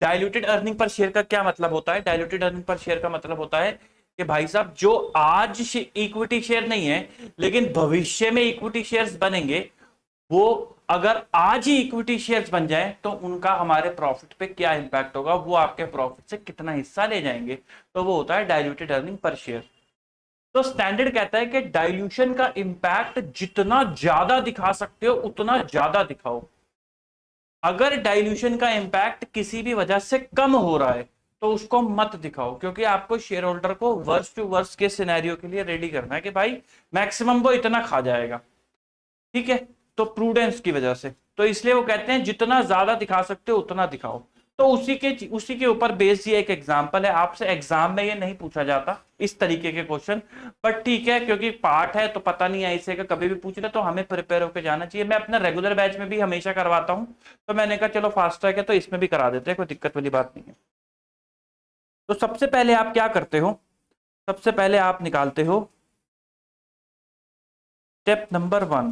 डाइल्यूटेड अर्निंग पर शेयर का क्या मतलब होता है? डाइल्यूटेड अर्निंग पर शेयर का मतलब होता है कि भाई साहब जो आज इक्विटी शेयर नहीं है लेकिन भविष्य में इक्विटी शेयर्स बनेंगे, वो अगर आज ही इक्विटी शेयर्स बन जाए तो उनका हमारे प्रॉफिट पे क्या इंपैक्ट होगा, वो आपके प्रॉफिट से कितना हिस्सा ले जाएंगे, तो वो होता है डाइल्यूटेड अर्निंग पर शेयर। तो स्टैंडर्ड कहता है कि डाइल्यूशन का इंपैक्ट जितना ज्यादा दिखा सकते हो उतना ज्यादा दिखाओ। अगर डाइल्यूशन का इंपैक्ट किसी भी वजह से कम हो रहा है तो उसको मत दिखाओ, क्योंकि आपको शेयर होल्डर को वर्स्ट टू वर्स्ट के सिनेरियो के लिए रेडी करना है कि भाई मैक्सिमम वो इतना खा जाएगा। ठीक है, तो प्रूडेंस की वजह से, तो इसलिए वो कहते हैं जितना ज्यादा दिखा सकते हो उतना दिखाओ। तो उसी के ऊपर बेस्ड ये एक एग्जांपल है। आपसे एग्जाम में ये नहीं पूछा जाता इस तरीके के क्वेश्चन, बट ठीक है क्योंकि पार्ट है तो पता नहीं ऐसे का कभी भी पूछ ले तो हमें प्रिपेयर होकर जाना चाहिए। मैं अपना रेगुलर बैच में भी हमेशा करवाता हूं, तो मैंने कहा चलो फास्ट ट्रैक है तो इसमें भी करा देते हैं, कोई दिक्कत वाली बात नहीं है। तो सबसे पहले आप क्या करते हो? सबसे पहले आप निकालते हो step number 1,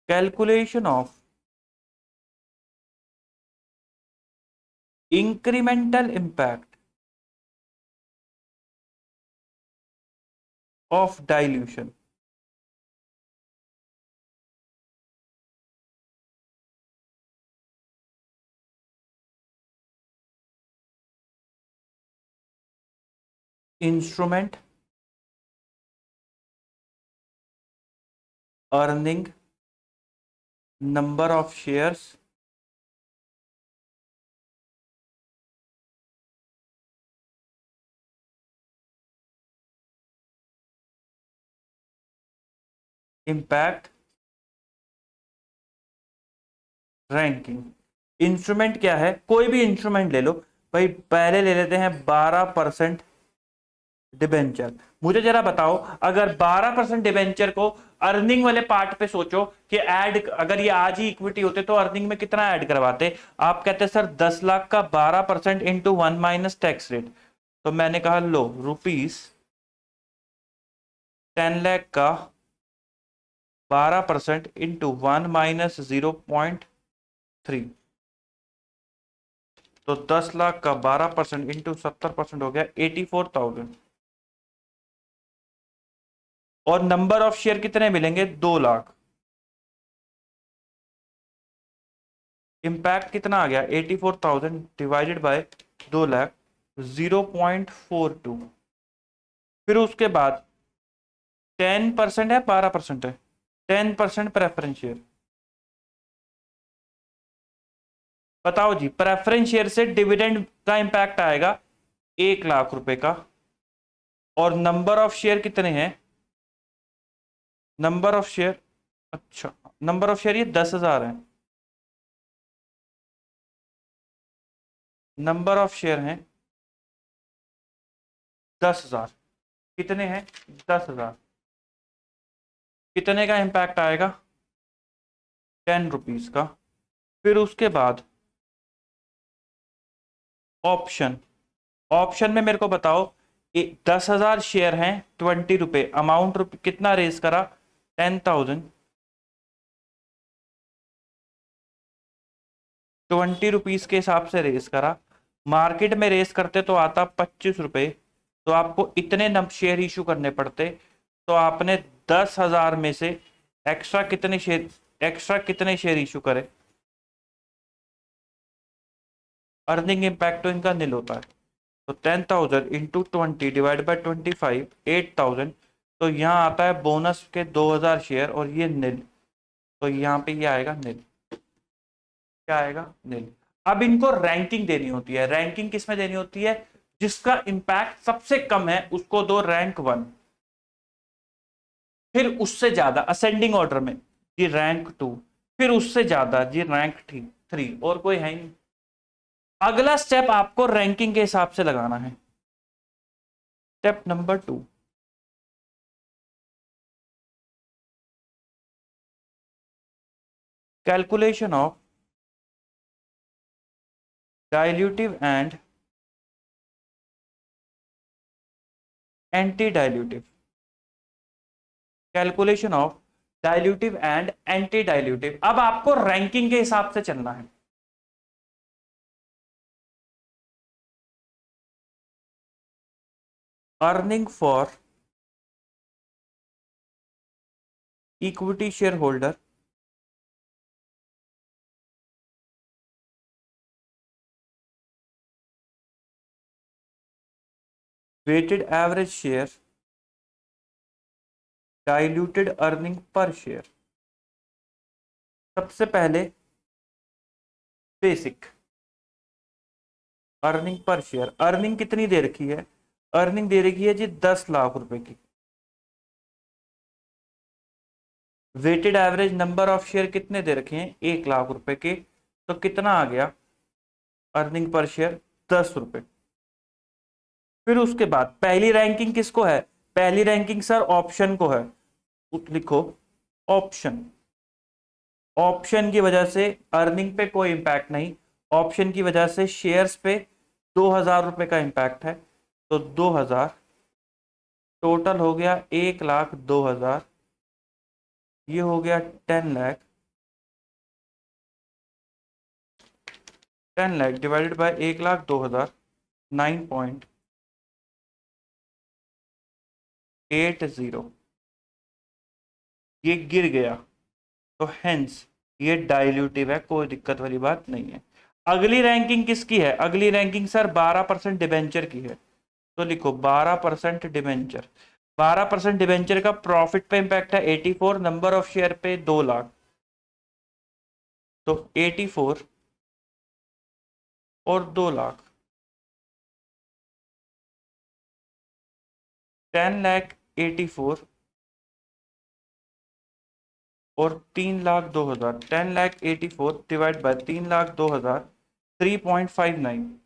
calculation of incremental impact of dilution। Instrument earning number of shares impact ranking. Instrument क्या है? कोई भी इंस्ट्रूमेंट ले लो भाई। पहले ले लेते हैं 12% डिबेंचर। मुझे जरा बताओ, अगर 12% डिबेंचर को अर्निंग वाले पार्ट पे सोचो कि ऐड, अगर ये आज ही इक्विटी होते तो अर्निंग में कितना ऐड करवाते? आप कहते सर 10 लाख का 12% इंटू 1 माइनस टैक्स रेट। तो मैंने कहा लो रुपीस 10 लाख का 12% इंटू 1 माइनस 0.3, तो 10 लाख का 12% इंटू 70% हो गया 84,000। और नंबर ऑफ शेयर कितने मिलेंगे? 2 लाख। इंपैक्ट कितना आ गया? 84,000 डिवाइडेड बाय 2 लाख, 0.42। फिर उसके बाद 10% है 12% है? 10% प्रेफरेंस शेयर। बताओ जी, प्रेफरेंस शेयर से डिविडेंड का इंपैक्ट आएगा 1 लाख रुपए का। और नंबर ऑफ शेयर कितने हैं? नंबर ऑफ शेयर, अच्छा नंबर ऑफ शेयर ये 10,000 है। नंबर ऑफ शेयर हैं 10,000। कितने हैं? 10,000। कितने का इंपैक्ट आएगा? 10 रुपीज का। फिर उसके बाद ऑप्शन, ऑप्शन में मेरे को बताओ 10,000 शेयर हैं, 20 रुपए अमाउंट, कितना रेस करा? 10,000। 20 रुपीज के हिसाब से रेस करा। मार्केट में रेस करते तो आता 25 रुपए, तो आपको इतने शेयर इशू करने पड़ते। तो आपने 10,000 में से एक्स्ट्रा कितने शेयर इशू करे? अर्निंग इम्पैक्ट तो इनका नील होता है। तो 10,000 इंटू 20 डिवाइड बाई 25, 8,000। तो यहाँ आता है बोनस के 2,000 शेयर और ये नील। तो यहाँ पे ये आएगा नील। क्या आएगा? नील। अब इनको रैंकिंग देनी होती है। रैंकिंग किसमें देनी होती है? जिसका इंपैक्ट सबसे कम है उसको दो रैंक 1, फिर उससे ज्यादा असेंडिंग ऑर्डर में जी रैंक 2, फिर उससे ज्यादा जी रैंक 3, और कोई है नहीं। अगला स्टेप आपको रैंकिंग के हिसाब से लगाना है। Step number 2, calculation of dilutive and anti dilutive. Calculation of dilutive and anti dilutive. अब आपको रैंकिंग के हिसाब से चलना है। Earning for equity share holder weighted average share diluted earning per share. सबसे पहले basic earning per share. Earning कितनी दे रखी है? अर्निंग दे रखी है जी 10 लाख रुपए की। Weighted average number of share कितने दे रखे हैं? 1 लाख रुपए के। तो कितना आ गया अर्निंग पर शेयर? 10 रुपए। फिर उसके बाद पहली रैंकिंग किसको है? पहली रैंकिंग सर ऑप्शन को है। लिखो ऑप्शन। ऑप्शन की वजह से अर्निंग पे कोई इंपैक्ट नहीं। ऑप्शन की वजह से शेयर्स पे 2,000 रुपए का इंपैक्ट है। तो 2,000 टोटल हो गया 1,02,000। ये हो गया 10 लाख। 10 lakh divided bye 1,02,000, 9.80। ये गिर गया, तो हेंस ये डाइल्यूटिव है, कोई दिक्कत वाली बात नहीं है। अगली रैंकिंग किसकी है? अगली रैंकिंग सर 12% डिबेंचर की है। तो लिखो 12% डिबेंचर। 12% डिबेंचर का प्रॉफिट पे इंपैक्ट है 84, नंबर ऑफ शेयर पे 2 लाख। तो 84 और 2 लाख, 10,84,000 और 3,02,000। 10,84,000 डिवाइड बाय 3,02,000, 3.59।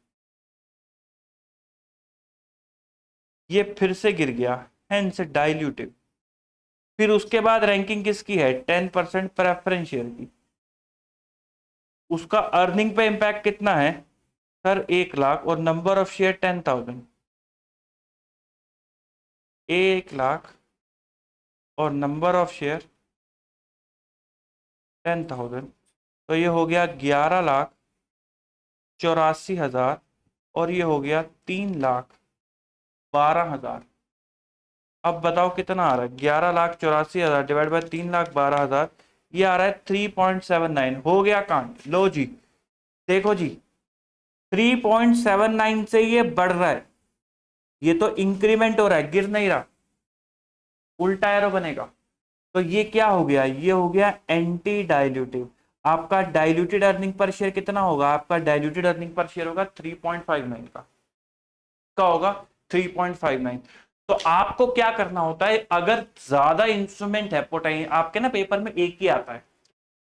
ये फिर से गिर गया हेंस डाइल्यूटिव। फिर उसके बाद रैंकिंग किसकी है, 10% प्रेफरेंस शेयर की। उसका अर्निंग पे इंपैक्ट कितना है सर, 1 लाख, और नंबर ऑफ शेयर 10,000। 1 लाख और नंबर ऑफ शेयर 10,000, तो ये हो गया 11,84,000, और ये हो गया 3,12,000। अब बताओ कितना आ रहा है, 11,84,000 डिवाइड बाय 3,12,000, ये आ रहा है 3.79। हो गया कांड, लो जी देखो जी, 3.79 से ये बढ़ रहा है, ये तो इंक्रीमेंट हो रहा है, गिर नहीं रहा, उल्टा एरो बनेगा। तो ये क्या हो गया, ये हो गया एंटी डाइल्यूटिव। आपका डाइल्यूटेड अर्निंग पर शेयर कितना होगा, आपका डाइल्यूटेड अर्निंग पर शेयर होगा 3.59 का होगा 3.59। तो आपको क्या करना होता है, अगर ज्यादा इंस्ट्रूमेंट है पोटेंशियल, आपके ना पेपर में एक ही आता है,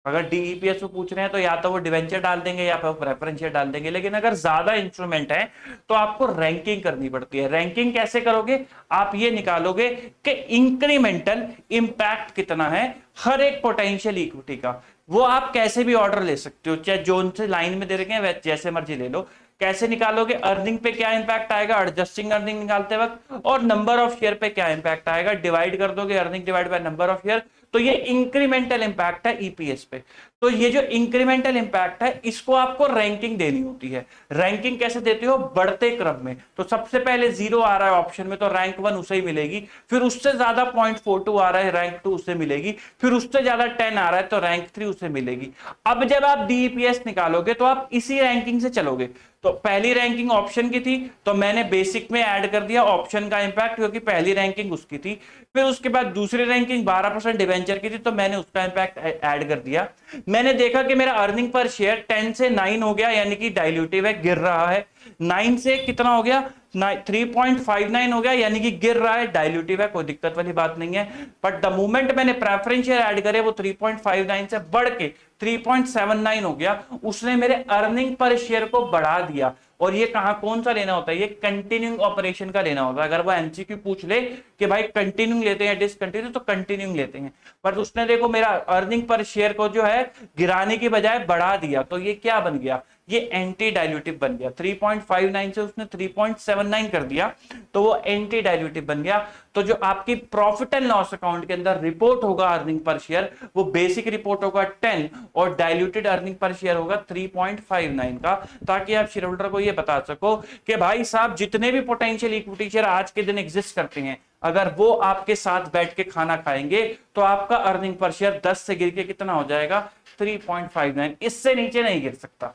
अगर डीईपीएस में पूछ रहे हैं तो या तो वो डिवेंचर डाल देंगे या फिर प्रेफरेंस शेयर डाल देंगे, लेकिन अगर ज्यादा इंस्ट्रूमेंट है तो आपको रैंकिंग करनी पड़ती है। रैंकिंग कैसे करोगे, आप ये निकालोगे कि इंक्रीमेंटल इंपैक्ट कितना है हर एक पोटेंशियल इक्विटी का। वो आप कैसे भी ऑर्डर ले सकते हो, चाहे जोन से लाइन में दे रखे हैं जैसे मर्जी ले लो। कैसे निकालोगे, अर्निंग पे क्या इंपैक्ट आएगा एडजस्टिंग अर्निंग निकालते वक्त, और नंबर ऑफ शेयर पे क्या इंपैक्ट आएगा, डिवाइड कर दोगे earning divide by number of share, तो ये इंक्रीमेंटल इंपैक्ट है ईपीएस पे। तो ये जो इंक्रीमेंटल इंपैक्ट है इसको आपको रैंकिंग देनी होती है। रैंकिंग कैसे देते हो, बढ़ते क्रम में। तो सबसे पहले 0 आ रहा है ऑप्शन में तो रैंक 1 उसे ही मिलेगी, फिर उससे ज्यादा 0.42 आ रहा है रैंक 2 उसे मिलेगी, फिर उससे ज्यादा 10 आ रहा है तो रैंक 3 उसे मिलेगी। अब जब आप डीईपीएस निकालोगे तो आप इसी रैंकिंग से चलोगे। तो पहली रैंकिंग ऑप्शन की थी तो मैंने बेसिक में ऐड कर दिया ऑप्शन का इंपैक्ट, क्योंकि पहली रैंकिंग उसकी थी। फिर उसके बाद दूसरी रैंकिंग 12% डिवेंचर की थी तो मैंने उसका इंपैक्ट ऐड कर दिया। मैंने देखा कि मेरा अर्निंग पर शेयर 10 से 9 हो गया, यानी कि डाइल्यूटिव है, गिर रहा है। 9 से कितना हो गया, 3.59 हो गया, यानी कि गिर रहा है, डाइल्यूटिव है, कोई दिक्कत वाली बात नहीं है। बट द मोमेंट मैंने प्रेफरेंस शेयर ऐड करे वो 3.59 से बढ़ के 3.79 हो गया, उसने मेरे अर्निंग पर शेयर को बढ़ा दिया। और ये कहां कौन सा लेना होता है, ये कंटिन्यूइंग ऑपरेशन का लेना होता है। अगर वो एमसीक्यू पूछ ले कि भाई कंटिन्यूइंग लेते हैं डिसकंटिन्यू, तो कंटिन्यूइंग लेते हैं। पर उसने देखो मेरा अर्निंग पर शेयर को जो है गिराने की बजाय बढ़ा दिया, तो ये क्या बन गया, ये एंटी डाइल्यूटिव बन गया। 3.59 से उसने 3.79 कर दिया तो वो एंटी डाइल्यूटिव बन गया। तो जो आपकी प्रॉफिट एंड लॉस अकाउंट के अंदर रिपोर्ट होगा अर्निंग पर शेयर, वो बेसिक रिपोर्ट होगा 10 और डाइल्यूटेड अर्निंग पर शेयर होगा 3.59 का, ताकि आप शेयर होल्डर को ये बता सको कि भाई साहब जितने भी पोटेंशियल इक्विटी शेयर आज के दिन एग्जिस्ट करते हैं, अगर वो आपके साथ बैठ के खाना खाएंगे तो आपका अर्निंग पर शेयर 10 से गिर के कितना हो जाएगा, 3.59। इससे नीचे नहीं गिर सकता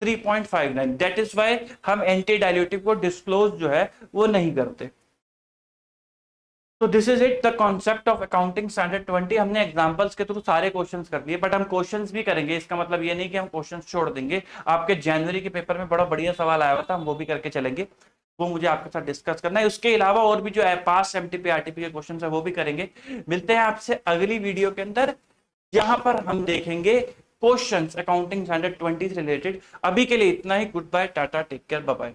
3.59। दैट इज वाई हम एंटी डाइल्यूटिव को डिस्क्लोज जो है वो नहीं करते। तो this is it the concept of accounting standard 20। हमने एग्जांपल्स के थ्रू सारे क्वेश्चंस कर दिए, बट हम क्वेश्चंस भी करेंगे, इसका मतलब ये नहीं कि हम क्वेश्चंस छोड़ देंगे। आपके जनवरी के पेपर में बड़ा बढ़िया सवाल आया हुआ था, हम वो भी करके चलेंगे, वो मुझे आपके साथ डिस्कस करना है। उसके अलावा और भी जो है पास एमटीपी आरटीपी के क्वेश्चंस है वो भी करेंगे। मिलते हैं आपसे अगली वीडियो के अंदर, जहां पर हम देखेंगे क्वेश्चंस अकाउंटिंग स्टैंडर्ड 20 से रिलेटेड। अभी के लिए इतना ही, good bye, tata, take care, bye bye.